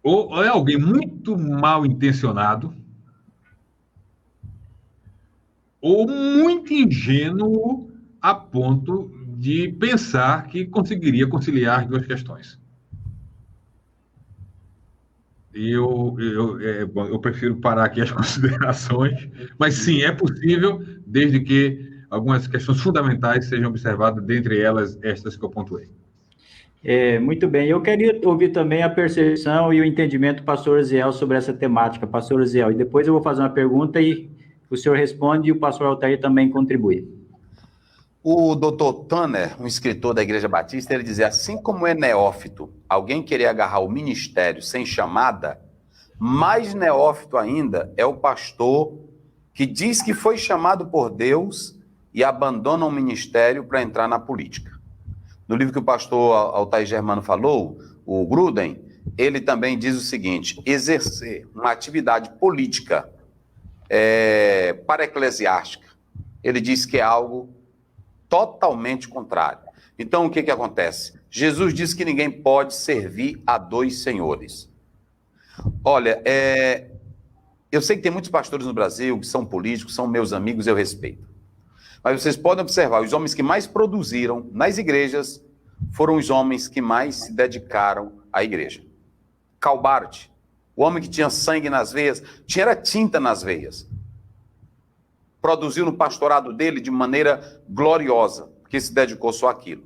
ou é alguém muito mal intencionado, ou muito ingênuo a ponto de pensar que conseguiria conciliar as duas questões. Eu prefiro parar aqui as considerações, mas sim, é possível, desde que algumas questões fundamentais sejam observadas, dentre elas estas que eu pontuei. Muito bem, eu queria ouvir também a percepção e o entendimento do pastor Osiel sobre essa temática, pastor Osiel, e depois eu vou fazer uma pergunta e o senhor responde e o pastor Altair também contribui. O Dr. Tanner, um escritor da Igreja Batista, ele dizia, assim como é neófito alguém querer agarrar o ministério sem chamada, mais neófito ainda é o pastor que diz que foi chamado por Deus, e abandonam o ministério para entrar na política. No livro que o pastor Altair Germano falou, o Gruden, ele também diz o seguinte: exercer uma atividade política para eclesiástica, ele diz que é algo totalmente contrário. Então, o que acontece? Jesus diz que ninguém pode servir a dois senhores. Olha, eu sei que tem muitos pastores no Brasil que são políticos, são meus amigos, eu respeito. Mas vocês podem observar, os homens que mais produziram nas igrejas foram os homens que mais se dedicaram à igreja. Karl Barth, o homem que tinha sangue nas veias, tinha tinta nas veias. Produziu no pastorado dele de maneira gloriosa, porque se dedicou só àquilo.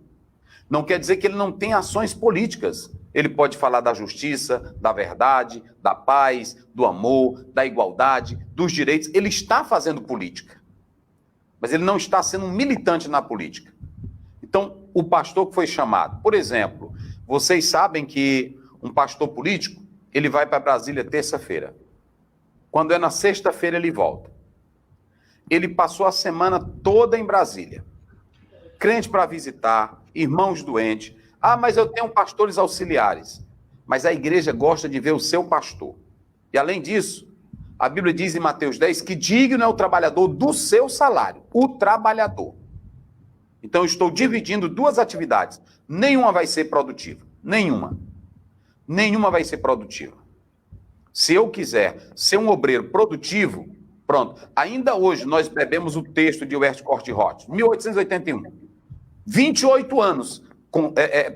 Não quer dizer que ele não tem ações políticas. Ele pode falar da justiça, da verdade, da paz, do amor, da igualdade, dos direitos. Ele está fazendo política. Mas ele não está sendo um militante na política. Então, o pastor que foi chamado, por exemplo, vocês sabem que um pastor político, ele vai para Brasília terça-feira. Quando é na sexta-feira, ele volta. Ele passou a semana toda em Brasília. Crente para visitar, irmãos doentes. Ah, mas eu tenho pastores auxiliares. Mas a igreja gosta de ver o seu pastor. E além disso, a Bíblia diz em Mateus 10 que digno é o trabalhador do seu salário. O trabalhador. Então, eu estou dividindo duas atividades. Nenhuma vai ser produtiva. Nenhuma. Nenhuma vai ser produtiva. Se eu quiser ser um obreiro produtivo, pronto. Ainda hoje, nós bebemos o texto de Westcott Hort, 1881. 28 anos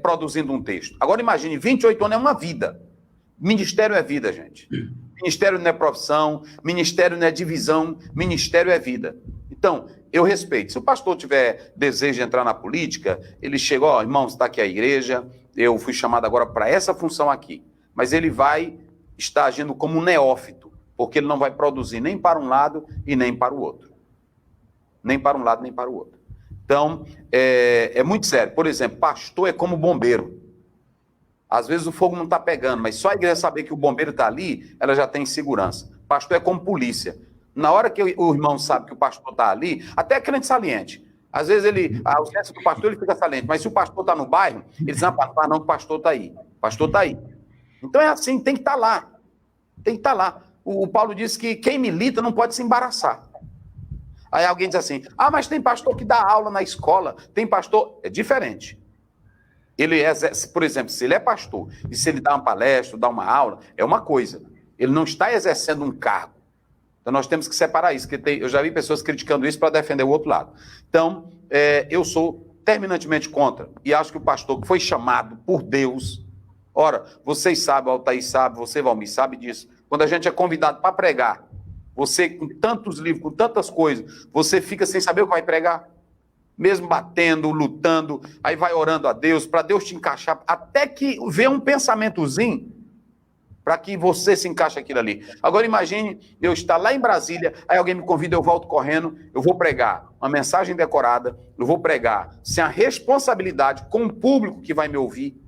produzindo um texto. Agora, imagine, 28 anos é uma vida. Ministério é vida, gente. Ministério não é profissão, ministério não é divisão, ministério é vida. Então, eu respeito. Se o pastor tiver desejo de entrar na política, ele chega, ó, irmãos, está aqui a igreja, eu fui chamado agora para essa função aqui. Mas ele vai estar agindo como um neófito, porque ele não vai produzir nem para um lado e nem para o outro. Nem para um lado, nem para o outro. Então, é muito sério. Por exemplo, pastor é como bombeiro. Às vezes o fogo não está pegando, mas só a igreja saber que o bombeiro está ali, ela já tem segurança. Pastor é como polícia. Na hora que o irmão sabe que o pastor está ali, até crente saliente. Às vezes a ausência do pastor ele fica saliente, mas se o pastor está no bairro, ele diz, não, o pastor está aí. O pastor está aí. Então é assim, tem que estar lá. Tem que estar lá. O Paulo disse que quem milita não pode se embaraçar. Aí alguém diz assim, mas tem pastor que dá aula na escola, tem pastor... É diferente. Ele exerce, por exemplo, se ele é pastor, e se ele dá uma palestra, dá uma aula, é uma coisa. Ele não está exercendo um cargo. Então nós temos que separar isso, porque eu já vi pessoas criticando isso para defender o outro lado. Então, eu sou terminantemente contra, e acho que o pastor que foi chamado por Deus... Ora, vocês sabem, o Altair sabe, você, Valmir, sabe disso. Quando a gente é convidado para pregar, você com tantos livros, com tantas coisas, você fica sem saber o que vai pregar. Mesmo batendo, lutando, aí vai orando a Deus, para Deus te encaixar, até que vê um pensamentozinho, para que você se encaixe aquilo ali. Agora imagine, eu estar lá em Brasília, aí alguém me convida, eu volto correndo, eu vou pregar uma mensagem decorada, eu vou pregar sem a responsabilidade com o público que vai me ouvir.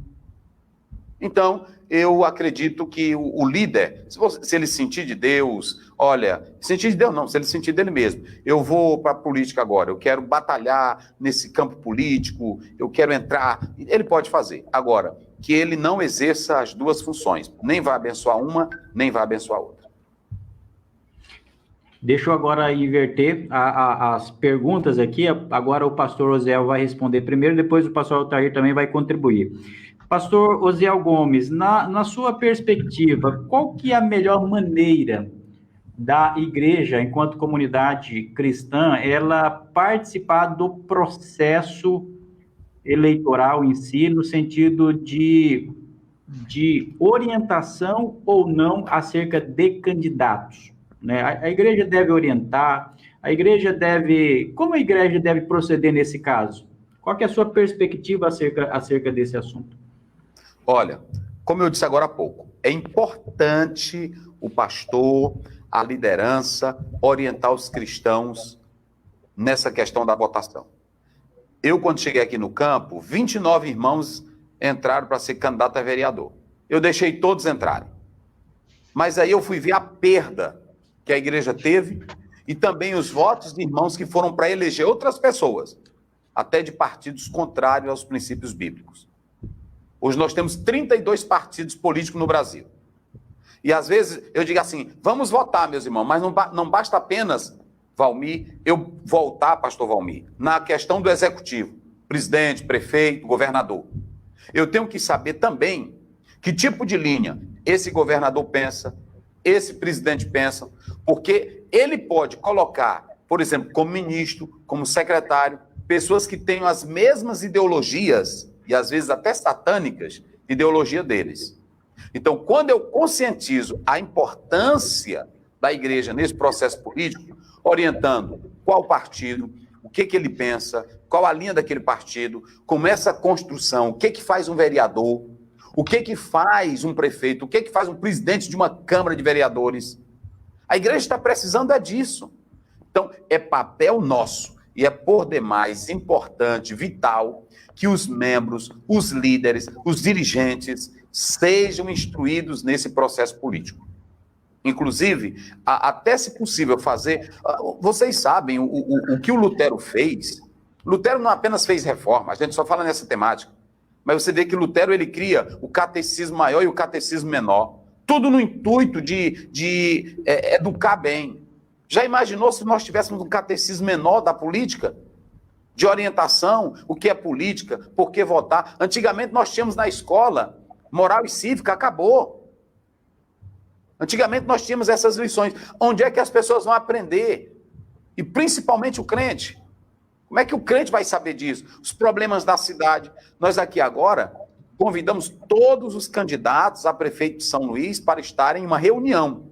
Então, eu acredito que o líder, se ele sentir de Deus, olha, sentir de Deus não, se ele sentir dele mesmo, eu vou para a política agora, eu quero batalhar nesse campo político, eu quero entrar, ele pode fazer. Agora, que ele não exerça as duas funções, nem vai abençoar uma, nem vai abençoar a outra. Deixa eu agora inverter as perguntas aqui, agora o pastor Osiel vai responder primeiro, depois o pastor Altair também vai contribuir. Pastor Osiel Gomes, na sua perspectiva, qual que é a melhor maneira da igreja, enquanto comunidade cristã, ela participar do processo eleitoral em si, no sentido de orientação ou não acerca de candidatos, né? A igreja deve orientar, como a igreja deve proceder nesse caso? Qual que é a sua perspectiva acerca desse assunto? Olha, como eu disse agora há pouco, é importante o pastor, a liderança, orientar os cristãos nessa questão da votação. Eu, quando cheguei aqui no campo, 29 irmãos entraram para ser candidato a vereador. Eu deixei todos entrarem. Mas aí eu fui ver a perda que a igreja teve e também os votos de irmãos que foram para eleger outras pessoas, até de partidos contrários aos princípios bíblicos. Hoje nós temos 32 partidos políticos no Brasil. E às vezes eu digo assim, vamos votar, meus irmãos, mas não basta apenas, Valmir, eu voltar, pastor Valmir, na questão do executivo, presidente, prefeito, governador. Eu tenho que saber também que tipo de linha esse governador pensa, esse presidente pensa, porque ele pode colocar, por exemplo, como ministro, como secretário, pessoas que tenham as mesmas ideologias, e às vezes até satânicas, ideologia deles. Então, quando eu conscientizo a importância da igreja nesse processo político, orientando qual partido, o que ele pensa, qual a linha daquele partido, como essa construção, o que faz um vereador, o que faz um prefeito, o que faz um presidente de uma Câmara de Vereadores. A igreja está precisando disso. Então, é papel nosso, e é por demais importante, vital, que os membros, os líderes, os dirigentes sejam instruídos nesse processo político. Inclusive, até se possível fazer... Vocês sabem o que o Lutero fez. Lutero não apenas fez reforma, a gente só fala nessa temática, mas você vê que Lutero ele cria o catecismo maior e o catecismo menor, tudo no intuito de educar bem. Já imaginou se nós tivéssemos um catecismo menor da política? De orientação, o que é política, por que votar. Antigamente nós tínhamos na escola moral e cívica, acabou. Antigamente nós tínhamos essas lições. Onde é que as pessoas vão aprender? E principalmente o crente. Como é que o crente vai saber disso? Os problemas da cidade. Nós aqui agora convidamos todos os candidatos a prefeito de São Luís para estarem em uma reunião.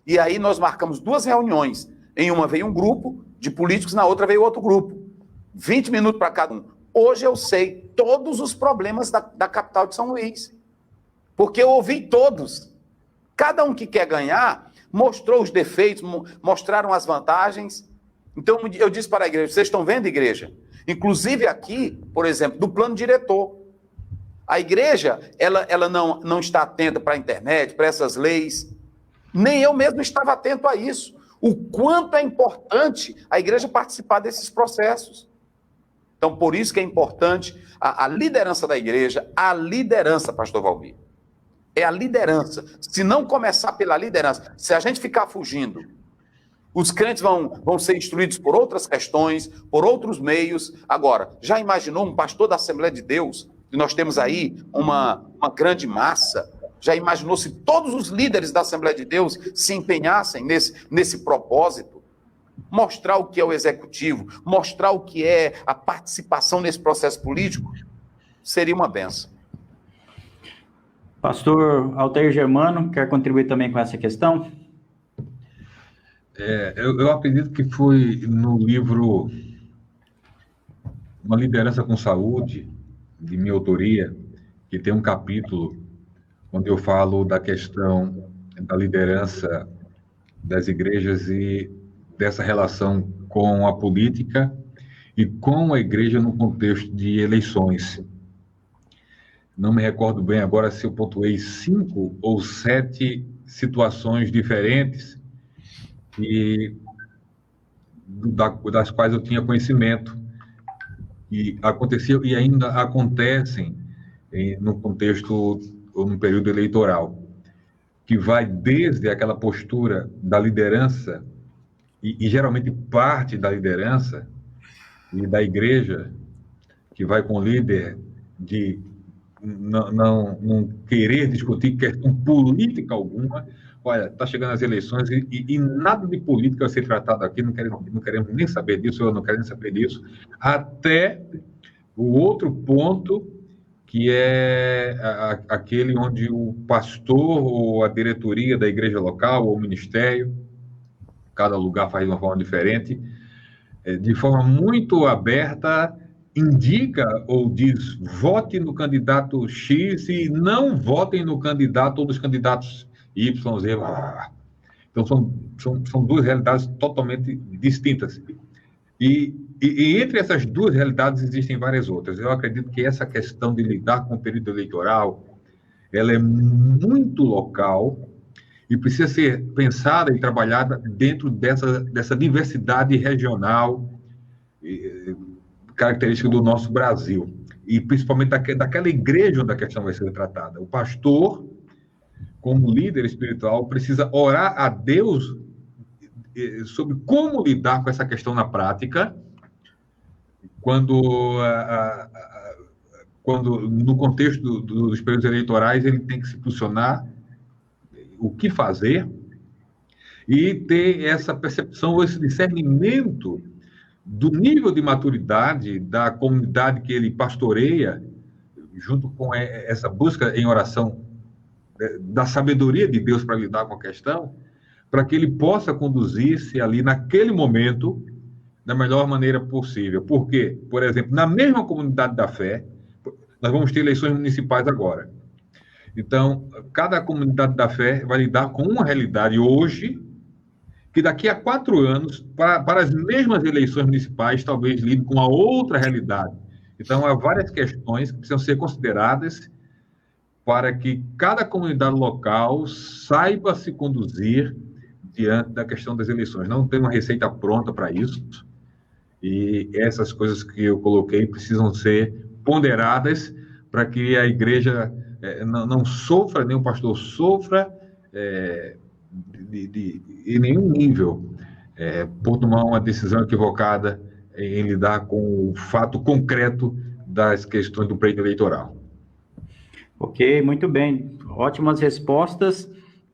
E aí nós marcamos 2 reuniões. Em uma veio um grupo de políticos, na outra veio outro grupo. 20 minutos para cada um. Hoje eu sei todos os problemas da capital de São Luís. Porque eu ouvi todos. Cada um que quer ganhar mostrou os defeitos, mostraram as vantagens. Então eu disse para a igreja, vocês estão vendo, igreja? Inclusive aqui, por exemplo, do plano diretor. A igreja, ela não está atenta para a internet, para essas leis. Nem eu mesmo estava atento a isso. O quanto é importante a igreja participar desses processos. Então, por isso que é importante a liderança da igreja, a liderança, pastor Valmir. É a liderança. Se não começar pela liderança, se a gente ficar fugindo, os crentes vão ser instruídos por outras questões, por outros meios. Agora, já imaginou um pastor da Assembleia de Deus? E nós temos aí uma grande massa. Já imaginou se todos os líderes da Assembleia de Deus se empenhassem nesse propósito? Mostrar o que é o executivo, mostrar o que é a participação nesse processo político, seria uma bênção. Pastor Altair Germano, quer contribuir também com essa questão? Eu acredito que foi no livro Uma Liderança com Saúde, de minha autoria, que tem um capítulo onde eu falo da questão da liderança das igrejas e dessa relação com a política e com a igreja no contexto de eleições. Não me recordo bem agora se eu pontuei 5 ou 7 situações diferentes das quais eu tinha conhecimento e aconteciam e ainda acontecem no contexto ou no período eleitoral, que vai desde aquela postura da liderança e geralmente parte da liderança e da igreja, que vai com o líder de não querer discutir questão política alguma. Olha, está chegando as eleições e nada de política vai ser tratado aqui, não queremos nem saber disso, eu não quero nem saber disso, até o outro ponto, que é aquele onde o pastor ou a diretoria da igreja local ou o ministério, cada lugar faz de uma forma diferente, de forma muito aberta, indica ou diz, vote no candidato X e não votem no candidato ou nos candidatos Y, Z. Então, são 2 realidades totalmente distintas. E entre essas 2 realidades existem várias outras. Eu acredito que essa questão de lidar com o período eleitoral, ela é muito local e precisa ser pensada e trabalhada dentro dessa diversidade regional característica do nosso Brasil, e principalmente daquela igreja onde a questão vai ser tratada. O pastor, como líder espiritual, precisa orar a Deus sobre como lidar com essa questão na prática, quando no contexto dos períodos eleitorais ele tem que se posicionar, o que fazer, e ter essa percepção, esse discernimento do nível de maturidade da comunidade que ele pastoreia, junto com essa busca em oração da sabedoria de Deus para lidar com a questão, para que ele possa conduzir-se ali naquele momento da melhor maneira possível. Porque, por exemplo, na mesma comunidade da fé, nós vamos ter eleições municipais agora. Então, cada comunidade da fé vai lidar com uma realidade hoje, que daqui a 4 anos, para as mesmas eleições municipais, talvez lide com a outra realidade. Então, há várias questões que precisam ser consideradas para que cada comunidade local saiba se conduzir diante da questão das eleições. Não tem uma receita pronta para isso, e essas coisas que eu coloquei precisam ser ponderadas para que a igreja não sofra, nem o pastor sofra em nenhum nível por tomar uma decisão equivocada em lidar com o fato concreto das questões do pleito eleitoral. Ok, muito bem. Ótimas respostas.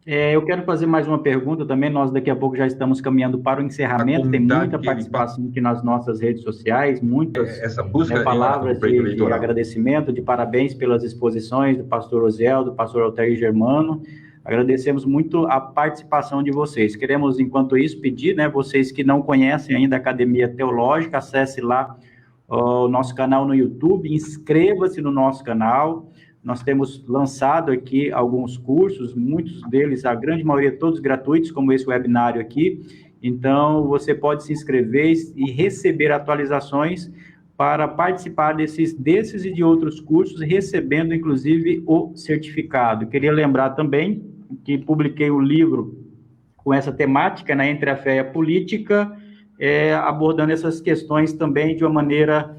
Eu quero fazer mais uma pergunta também. Nós daqui a pouco já estamos caminhando para o encerramento. Tem muita participação aqui nas nossas redes sociais, muitas palavras de agradecimento, de parabéns pelas exposições do pastor Osiel, do pastor Altair Germano. Agradecemos muito a participação de vocês. Queremos, enquanto isso, pedir, vocês que não conhecem ainda a Academia Teológica, acesse lá o nosso canal no YouTube, inscreva-se no nosso canal. Nós temos lançado aqui alguns cursos, muitos deles, a grande maioria, todos gratuitos, como esse webinário aqui. Então, você pode se inscrever e receber atualizações para participar desses e de outros cursos, recebendo, inclusive, o certificado. Queria lembrar também que publiquei um livro com essa temática, Entre a Fé e a Política, abordando essas questões também de uma maneira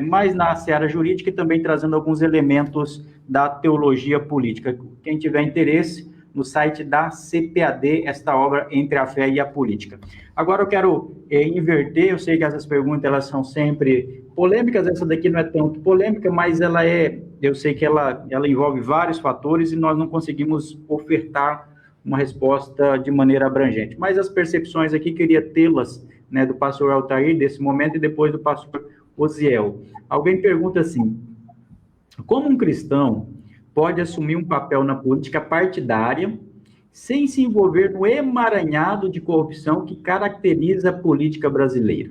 mais na seara jurídica e também trazendo alguns elementos da teologia política. Quem tiver interesse, no site da CPAD, esta obra Entre a Fé e a Política. Agora eu quero inverter, eu sei que essas perguntas elas são sempre polêmicas, essa daqui não é tanto polêmica, mas eu sei que ela envolve vários fatores e nós não conseguimos ofertar uma resposta de maneira abrangente. Mas as percepções aqui, queria tê-las, do pastor Altair, desse momento, e depois do pastor Osiel. Alguém pergunta assim: como um cristão pode assumir um papel na política partidária sem se envolver no emaranhado de corrupção que caracteriza a política brasileira?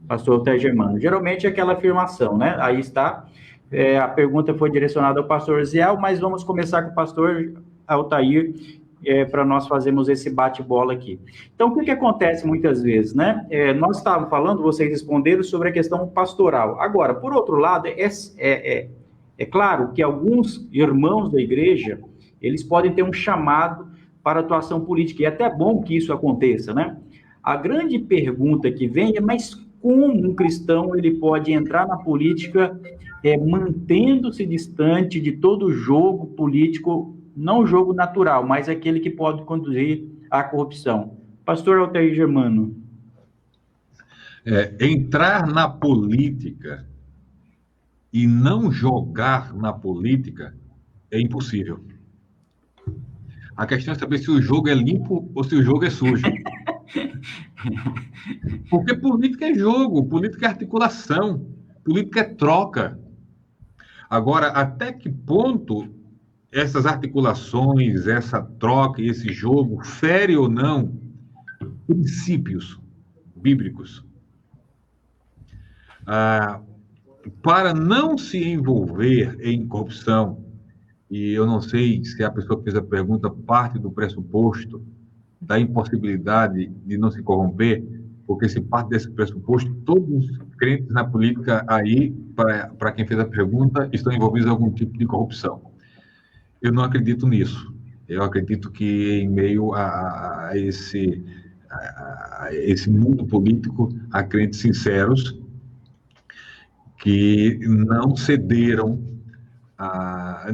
Pastor Altair Germano. Geralmente é aquela afirmação, Aí está. A pergunta foi direcionada ao pastor Osiel, mas vamos começar com o pastor Altair, para nós fazermos esse bate-bola aqui. Então, o que acontece muitas vezes, nós estávamos falando, vocês responderam sobre a questão pastoral. Agora, por outro lado, é claro que alguns irmãos da igreja, eles podem ter um chamado para atuação política, e é até bom que isso aconteça, A grande pergunta que vem é, mas como um cristão ele pode entrar na política mantendo-se distante de todo jogo político, não o jogo natural, mas aquele que pode conduzir à corrupção? Pastor Altair Germano. Entrar na política e não jogar na política é impossível. A questão é saber se o jogo é limpo ou se o jogo é sujo. Porque política é jogo, política é articulação, política é troca. Agora, até que ponto essas articulações, essa troca e esse jogo fere ou não princípios bíblicos? Para não se envolver em corrupção, e eu não sei se a pessoa que fez a pergunta parte do pressuposto da impossibilidade de não se corromper, porque se parte desse pressuposto, todos os crentes na política aí, para quem fez a pergunta, estão envolvidos em algum tipo de corrupção. Eu não acredito nisso. eu acredito que em meio a esse mundo político, há crentes sinceros que não cederam,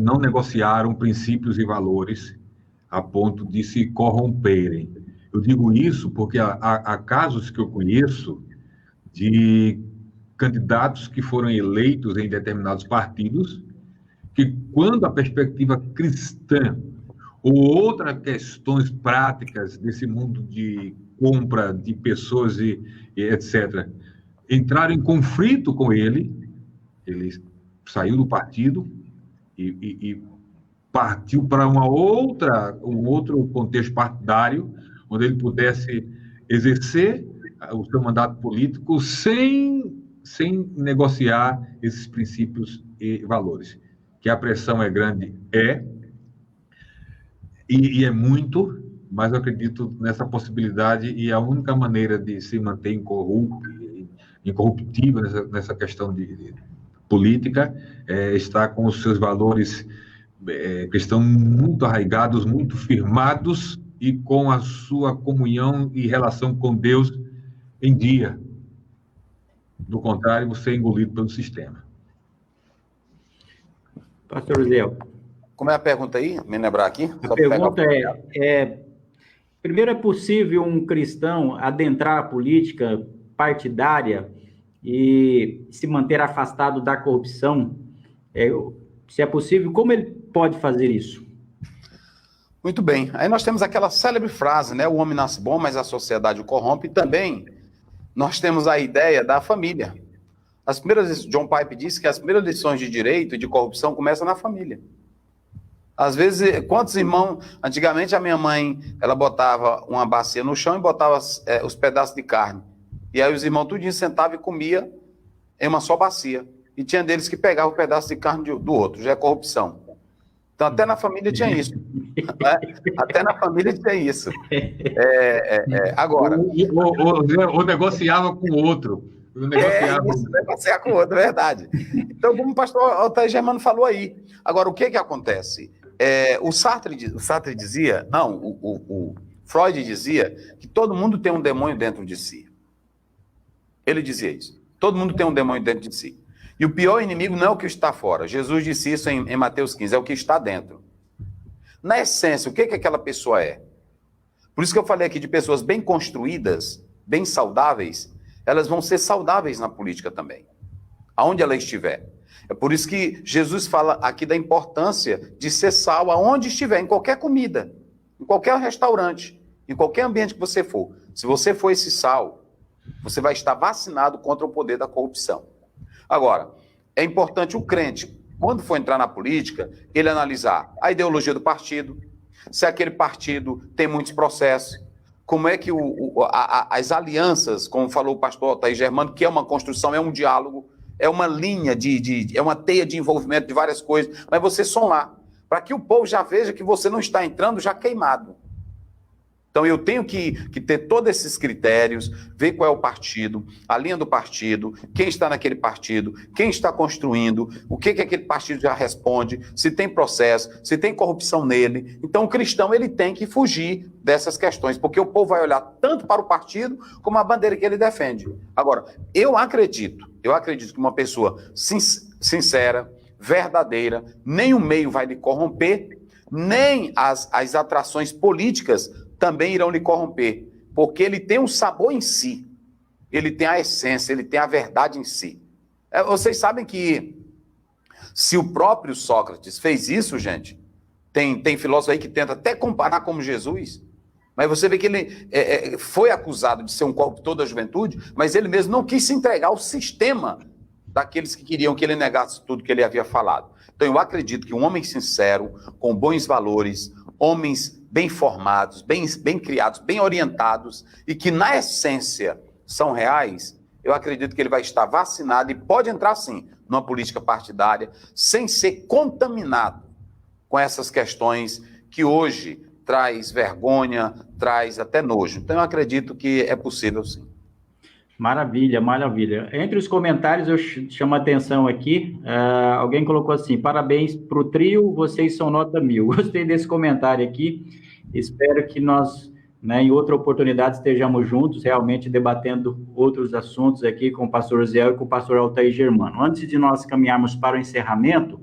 não negociaram princípios e valores a ponto de se corromperem. Eu digo isso porque há casos que eu conheço de candidatos que foram eleitos em determinados partidos, que quando a perspectiva cristã ou outras questões práticas desse mundo de compra de pessoas e etc., entraram em conflito com ele saiu do partido e partiu para um outro contexto partidário, onde ele pudesse exercer o seu mandato político sem negociar esses princípios e valores. Que a pressão é grande, e é muito, mas eu acredito nessa possibilidade, e a única maneira de se manter incorruptível nessa questão de política é estar com os seus valores que estão muito arraigados, muito firmados, e com a sua comunhão e relação com Deus em dia. Do contrário, você é engolido pelo sistema. Pastor Zé. Como é a pergunta aí? Me lembrar aqui? A pergunta primeiro, é possível um cristão adentrar a política partidária e se manter afastado da corrupção? Se é possível, como ele pode fazer isso? Muito bem. Aí nós temos aquela célebre frase, né? O homem nasce bom, mas a sociedade o corrompe. E também nós temos a ideia da família. John Pipe disse que as primeiras lições de direito e de corrupção começam na família. Às vezes, quantos irmãos... Antigamente, a minha mãe, ela botava uma bacia no chão e botava os pedaços de carne. E aí os irmãos tudinho sentavam e comia em uma só bacia. E tinha deles que pegavam o pedaço de carne do outro. Já é corrupção. Então, até na família tinha isso. Né? Até na família tinha isso. Agora... Ou negociava com o outro. Negociar com o outro, é verdade. Então, como o pastor Altair Germano falou aí. Agora, o que acontece? O Sartre dizia... Não, o Freud dizia que todo mundo tem um demônio dentro de si. Ele dizia isso. Todo mundo tem um demônio dentro de si. E o pior inimigo não é o que está fora. Jesus disse isso em Mateus 15, é o que está dentro. Na essência, o que aquela pessoa é? Por isso que eu falei aqui de pessoas bem construídas, bem saudáveis, elas vão ser saudáveis na política também, aonde ela estiver. É por isso que Jesus fala aqui da importância de ser sal aonde estiver, em qualquer comida, em qualquer restaurante, em qualquer ambiente que você for. Se você for esse sal, você vai estar vacinado contra o poder da corrupção. Agora, é importante o crente, quando for entrar na política, ele analisar a ideologia do partido, se aquele partido tem muitos processos, como é que as alianças, como falou o pastor Altair Germano, que é uma construção, é um diálogo, é uma linha, é uma teia de envolvimento de várias coisas, mas você somar, para que o povo já veja que você não está entrando já queimado. Então, eu tenho que ter todos esses critérios, ver qual é o partido, a linha do partido, quem está naquele partido, quem está construindo, o que aquele partido já responde, se tem processo, se tem corrupção nele. Então, o cristão ele tem que fugir dessas questões, porque o povo vai olhar tanto para o partido como a bandeira que ele defende. Agora, eu acredito que uma pessoa sincera, verdadeira, nem o meio vai lhe corromper, nem as atrações políticas também irão lhe corromper, porque ele tem um sabor em si, ele tem a essência, ele tem a verdade em si. Vocês sabem que se o próprio Sócrates fez isso, gente, tem filósofo aí que tenta até comparar como Jesus, mas você vê que ele foi acusado de ser um corruptor da juventude, mas ele mesmo não quis se entregar ao sistema daqueles que queriam que ele negasse tudo que ele havia falado. Então eu acredito que um homem sincero, com bons valores, homens bem formados, bem criados, bem orientados, e que na essência são reais, eu acredito que ele vai estar vacinado e pode entrar sim numa política partidária, sem ser contaminado com essas questões que hoje traz vergonha, traz até nojo. Então eu acredito que é possível sim. Maravilha, maravilha. Entre os comentários, eu chamo a atenção aqui, alguém colocou assim, parabéns para o trio, vocês são nota 1000. Gostei desse comentário aqui, espero que nós, né, em outra oportunidade, estejamos juntos, realmente debatendo outros assuntos aqui com o pastor Zé e com o pastor Altair Germano. Antes de nós caminharmos para o encerramento,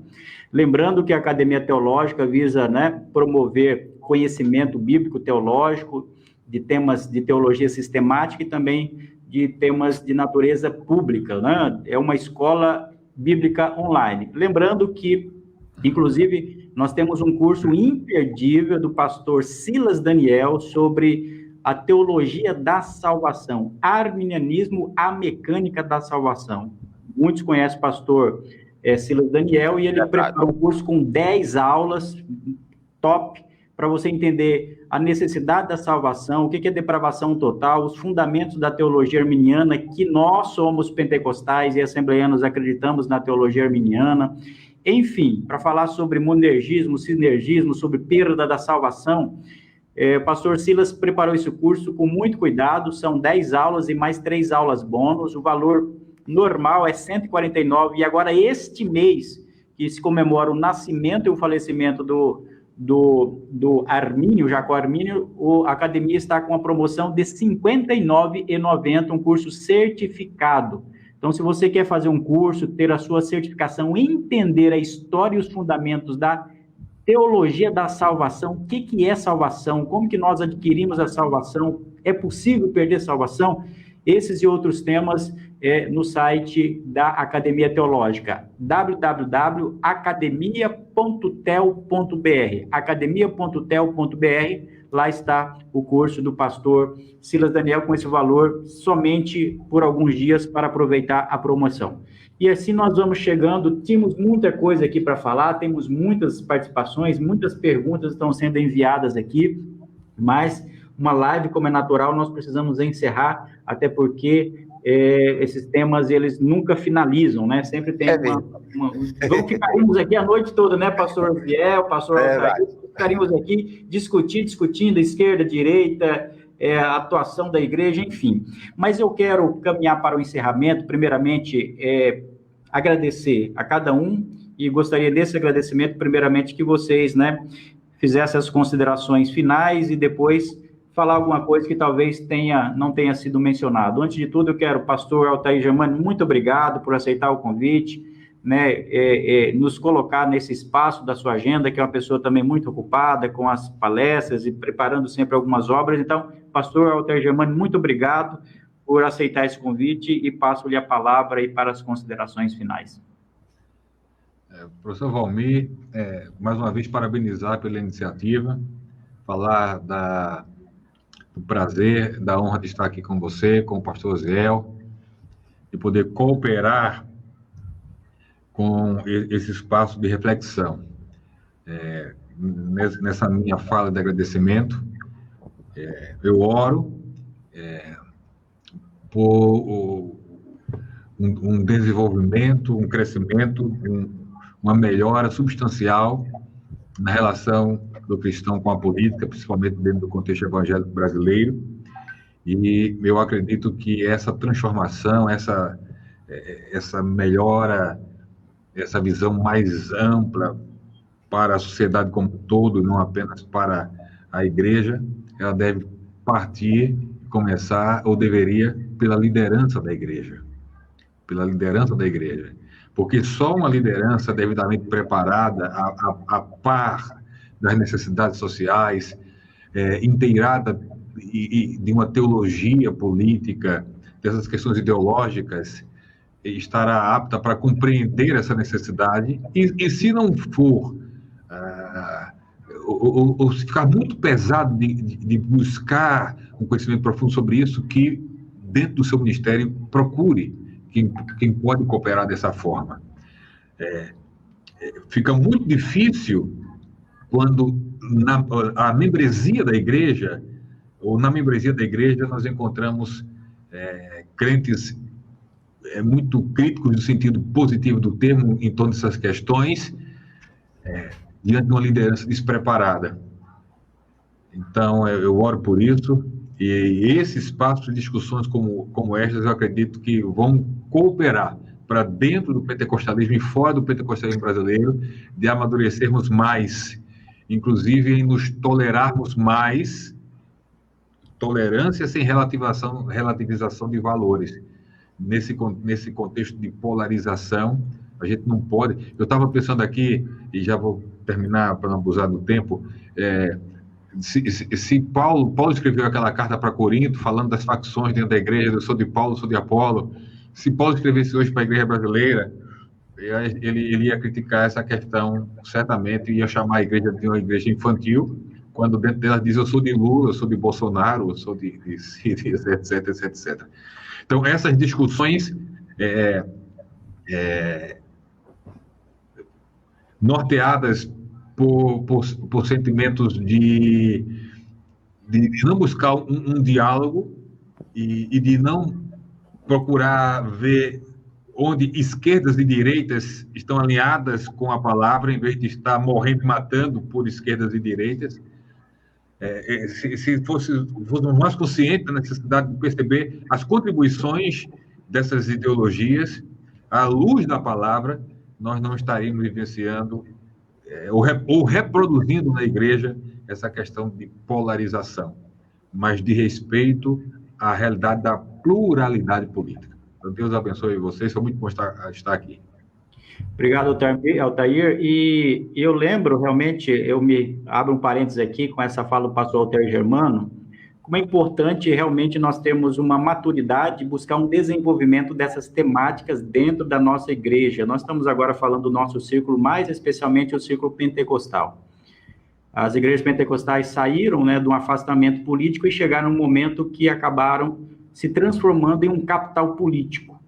lembrando que a Academia Teológica visa, né, promover conhecimento bíblico teológico, de temas de teologia sistemática e também de temas de natureza pública, né? É uma escola bíblica online. Lembrando que, inclusive, nós temos um curso imperdível do pastor Silas Daniel sobre a teologia da salvação, arminianismo, a mecânica da salvação. Muitos conhecem o pastor Silas Daniel e ele preparou um curso com 10 aulas, top, para você entender a necessidade da salvação, o que é depravação total, os fundamentos da teologia arminiana, que nós somos pentecostais e assembleianos acreditamos na teologia arminiana, enfim, para falar sobre monergismo, sinergismo, sobre perda da salvação, o pastor Silas preparou esse curso com muito cuidado, são 10 aulas e mais 3 aulas bônus, o valor normal é R$ 149, e agora este mês, que se comemora o nascimento e o falecimento do Armínio, Jacó Armínio, a academia está com uma promoção de R$ 59,90, um curso certificado. Então, se você quer fazer um curso, ter a sua certificação, entender a história e os fundamentos da teologia da salvação, o que é salvação, como que nós adquirimos a salvação, é possível perder salvação? Esses e outros temas no site da Academia Teológica, www.academia.tel.br, academia.tel.br, lá está o curso do pastor Silas Daniel com esse valor somente por alguns dias para aproveitar a promoção. E assim nós vamos chegando, temos muita coisa aqui para falar, temos muitas participações, muitas perguntas estão sendo enviadas aqui, mas uma live, como é natural, nós precisamos encerrar, até porque esses temas, eles nunca finalizam, né? Sempre tem ficaríamos aqui a noite toda, né, pastor Viel, pastor Altair, ficaríamos aqui discutindo esquerda, direita, a atuação da igreja, enfim. Mas eu quero caminhar para o encerramento, primeiramente, agradecer a cada um, e gostaria desse agradecimento, primeiramente, que vocês, né, fizessem as considerações finais e depois falar alguma coisa que talvez não tenha sido mencionado. Antes de tudo, eu quero, pastor Altair Germano, muito obrigado por aceitar o convite, né, nos colocar nesse espaço da sua agenda, que é uma pessoa também muito ocupada com as palestras e preparando sempre algumas obras. Então, pastor Altair Germano, muito obrigado por aceitar esse convite e passo-lhe a palavra aí para as considerações finais. Professor Valmir, mais uma vez parabenizar pela iniciativa, falar do prazer, da honra de estar aqui com você, com o pastor Ziel, de poder cooperar com esse espaço de reflexão. Nessa minha fala de agradecimento, eu oro por um desenvolvimento, um crescimento, uma melhora substancial na relação do cristão com a política, principalmente dentro do contexto evangélico brasileiro, e eu acredito que essa transformação, essa melhora, essa visão mais ampla para a sociedade como um todo, não apenas para a igreja, ela deve partir, começar, ou deveria, pela liderança da igreja. Pela liderança da igreja. Porque só uma liderança devidamente preparada, a par das necessidades sociais, inteirada de uma teologia política, dessas questões ideológicas, estará apta para compreender essa necessidade, e se não for, ou se ficar muito pesado de buscar um conhecimento profundo sobre isso, que dentro do seu ministério procure quem pode cooperar dessa forma. Fica muito difícil quando a membresia da igreja, ou na membresia da igreja, nós encontramos crentes muito críticos no sentido positivo do termo em torno dessas questões, diante de uma liderança despreparada. Então, eu oro por isso E esses espaços de discussões como estas, eu acredito que vão cooperar para dentro do pentecostalismo e fora do pentecostalismo brasileiro, de amadurecermos mais, inclusive em nos tolerarmos mais, tolerância sem relativização de valores. Nesse contexto de polarização, a gente não pode... Eu estava pensando aqui, e já vou terminar para não abusar do tempo, se Paulo escreveu aquela carta para Corinto, falando das facções dentro da igreja, eu sou de Paulo, sou de Apolo, se Paulo escrevesse hoje para a igreja brasileira, ele ia criticar essa questão, certamente, ia chamar a igreja de uma igreja infantil, quando dentro dela diz, eu sou de Lula, eu sou de Bolsonaro, eu sou de Síria, etc. Então, essas discussões norteadas por sentimentos de não buscar um diálogo e de não procurar ver onde esquerdas e direitas estão alinhadas com a palavra, em vez de estar morrendo e matando por esquerdas e direitas. Se fôssemos mais conscientes da necessidade de perceber as contribuições dessas ideologias, à luz da palavra, nós não estaríamos vivenciando ou reproduzindo na igreja essa questão de polarização, mas de respeito à realidade da pluralidade política. Então, Deus abençoe vocês, foi muito bom estar aqui. Obrigado, Altair. E eu lembro, realmente, eu me abro um parênteses aqui com essa fala do pastor Altair Germano, como é importante realmente nós termos uma maturidade, buscar um desenvolvimento dessas temáticas dentro da nossa igreja. Nós estamos agora falando do nosso círculo, mais especialmente o círculo pentecostal. As igrejas pentecostais saíram, de um afastamento político e chegaram num momento que acabaram se transformando em um capital político.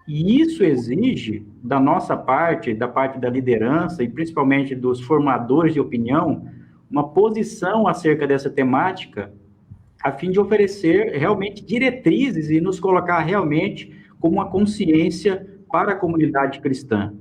E isso exige, da nossa parte, da parte da liderança e principalmente dos formadores de opinião, uma posição acerca dessa temática, a fim de oferecer realmente diretrizes e nos colocar realmente como uma consciência para a comunidade cristã,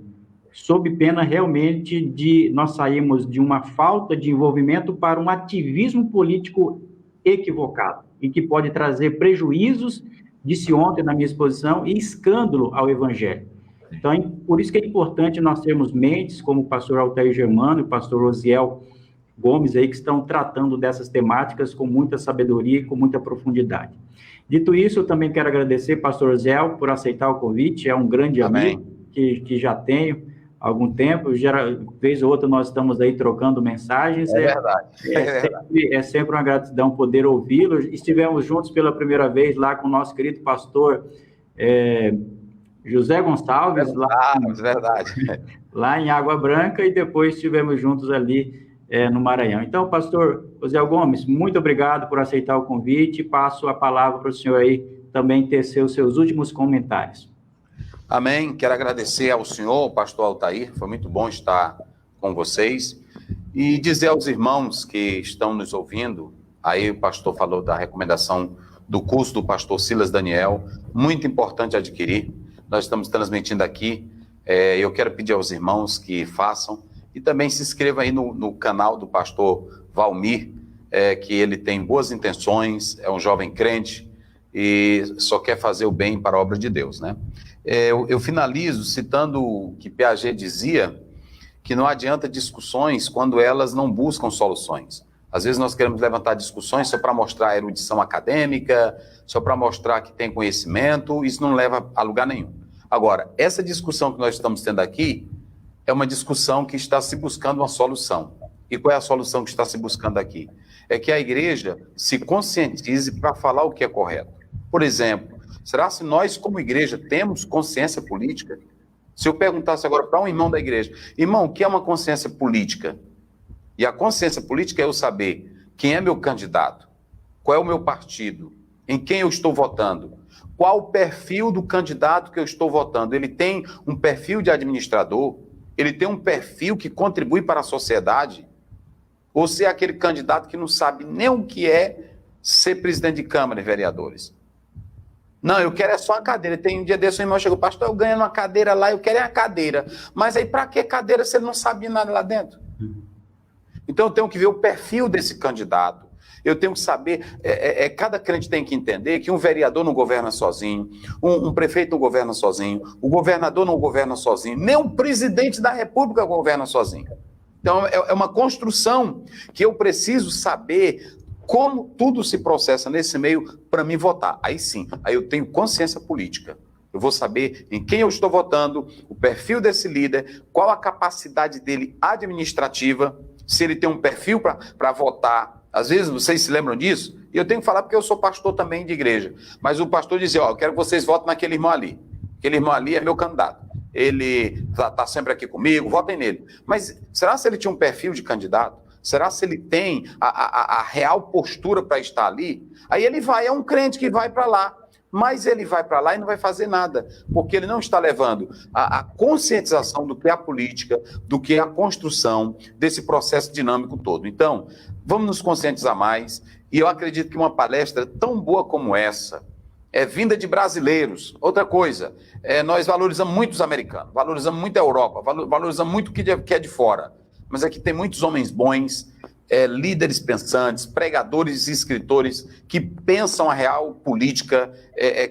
sob pena realmente de nós sairmos de uma falta de envolvimento para um ativismo político equivocado, e que pode trazer prejuízos, disse ontem na minha exposição, e escândalo ao evangelho. Então, por isso que é importante nós termos mentes, como o pastor Altair Germano e o pastor Osiel Gomes, aí, que estão tratando dessas temáticas com muita sabedoria e com muita profundidade. Dito isso, eu também quero agradecer, pastor Osiel, por aceitar o convite, é um grande amigo que já tenho há algum tempo, vez ou outra nós estamos aí trocando mensagens. É verdade. É sempre uma gratidão poder ouvi-lo. Estivemos juntos pela primeira vez lá com o nosso querido pastor José Gonçalves, lá em Água Branca, e depois estivemos juntos ali no Maranhão. Então, pastor José Gomes, muito obrigado por aceitar o convite, passo a palavra para o senhor aí também tecer os seus últimos comentários. Amém. Quero agradecer ao senhor, pastor Altair, foi muito bom estar com vocês, e dizer aos irmãos que estão nos ouvindo, aí o pastor falou da recomendação do curso do pastor Silas Daniel, muito importante adquirir, nós estamos transmitindo aqui, eu quero pedir aos irmãos que façam, e também se inscreva aí no canal do pastor Valmir, que ele tem boas intenções, é um jovem crente, e só quer fazer o bem para a obra de Deus, né? Eu finalizo citando o que Piaget dizia, que não adianta discussões quando elas não buscam soluções. Às vezes nós queremos levantar discussões só para mostrar erudição acadêmica, só para mostrar que tem conhecimento, isso não leva a lugar nenhum. Agora, essa discussão que nós estamos tendo aqui é uma discussão que está se buscando uma solução. E qual é a solução que está se buscando aqui? É que a igreja se conscientize para falar o que é correto. Por exemplo, será se nós, como igreja, temos consciência política? Se eu perguntasse agora para um irmão da igreja, irmão, o que é uma consciência política? E a consciência política é eu saber quem é meu candidato, qual é o meu partido, em quem eu estou votando, qual o perfil do candidato que eu estou votando. Ele tem um perfil de administrador? Ele tem um perfil que contribui para a sociedade? Ou se é aquele candidato que não sabe nem o que é ser presidente de Câmara e vereadores? Não, eu quero só uma cadeira. Tem um dia desse, o irmão chegou, pastor, eu ganho uma cadeira lá, eu quero uma cadeira. Mas aí, para que cadeira se ele não sabe nada lá dentro? Então, eu tenho que ver o perfil desse candidato. Eu tenho que saber, cada crente tem que entender que um vereador não governa sozinho, um prefeito não governa sozinho, o governador não governa sozinho, nem o presidente da República governa sozinho. Então, é uma construção que eu preciso saber como tudo se processa nesse meio para mim votar. Aí sim, aí eu tenho consciência política. Eu vou saber em quem eu estou votando, o perfil desse líder, qual a capacidade dele administrativa, se ele tem um perfil para votar. Às vezes, vocês se lembram disso? E eu tenho que falar porque eu sou pastor também de igreja. Mas o pastor dizia, eu quero que vocês votem naquele irmão ali. Aquele irmão ali é meu candidato. Ele está sempre aqui comigo, votem nele. Mas será se ele tinha um perfil de candidato? Será se ele tem a real postura para estar ali? Aí ele vai, é um crente que vai para lá. Mas ele vai para lá e não vai fazer nada, porque ele não está levando a conscientização do que é a política, do que é a construção desse processo dinâmico todo. Então, vamos nos conscientizar mais, e eu acredito que uma palestra tão boa como essa é vinda de brasileiros. Outra coisa, nós valorizamos muito os americanos, valorizamos muito a Europa, valorizamos muito o que é de fora, mas aqui tem muitos homens bons, líderes pensantes, pregadores e escritores que pensam a real política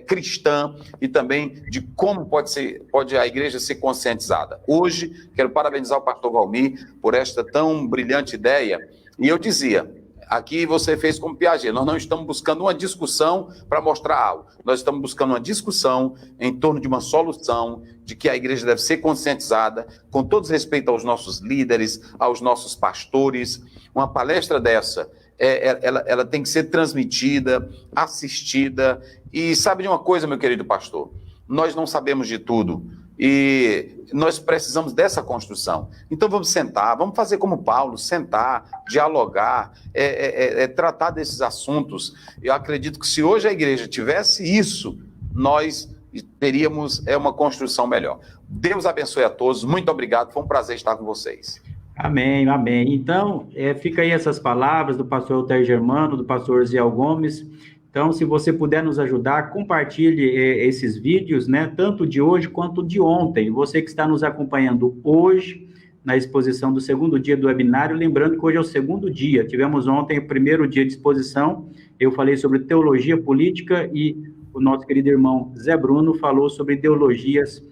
cristã e também de como pode a igreja ser conscientizada. Hoje, quero parabenizar o pastor Valmir por esta tão brilhante ideia, e eu dizia, aqui você fez como Piaget, nós não estamos buscando uma discussão para mostrar algo, nós estamos buscando uma discussão em torno de uma solução, de que a igreja deve ser conscientizada, com todo respeito aos nossos líderes, aos nossos pastores. Uma palestra dessa, ela tem que ser transmitida, assistida, e sabe de uma coisa, meu querido pastor? Nós não sabemos de tudo, e nós precisamos dessa construção. Então vamos sentar, vamos fazer como Paulo, sentar, dialogar, tratar desses assuntos. Eu acredito que se hoje a igreja tivesse isso, nós teríamos uma construção melhor. Deus abençoe a todos, muito obrigado, foi um prazer estar com vocês. Amém, amém. Então, fica aí essas palavras do pastor Altair Germano, do pastor Ziel Gomes. Então, se você puder nos ajudar, compartilhe esses vídeos, né, tanto de hoje quanto de ontem. Você que está nos acompanhando hoje, na exposição do segundo dia do webinário, lembrando que hoje é o segundo dia. Tivemos ontem o primeiro dia de exposição, eu falei sobre teologia política e o nosso querido irmão Zé Bruno falou sobre ideologias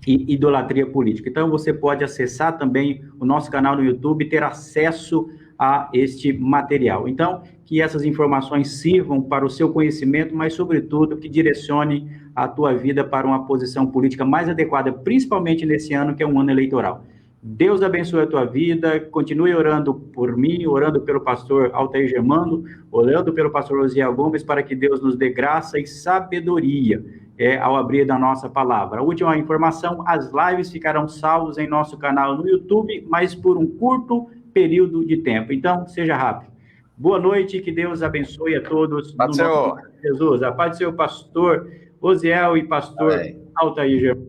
e idolatria política. Então, você pode acessar também o nosso canal no YouTube e ter acesso a este material. Então, que essas informações sirvam para o seu conhecimento, mas, sobretudo, que direcione a tua vida para uma posição política mais adequada, principalmente nesse ano, que é um ano eleitoral. Deus abençoe a tua vida, continue orando por mim, orando pelo pastor Altair Germano, orando pelo pastor Osiel Gomes, para que Deus nos dê graça e sabedoria ao abrir da nossa palavra. A última informação, as lives ficarão salvas em nosso canal no YouTube, mas por um curto período de tempo. Então, seja rápido. Boa noite, que Deus abençoe a todos. Paz do Senhor. Jesus. A paz do Senhor, pastor Osiel e pastor Altair Germano.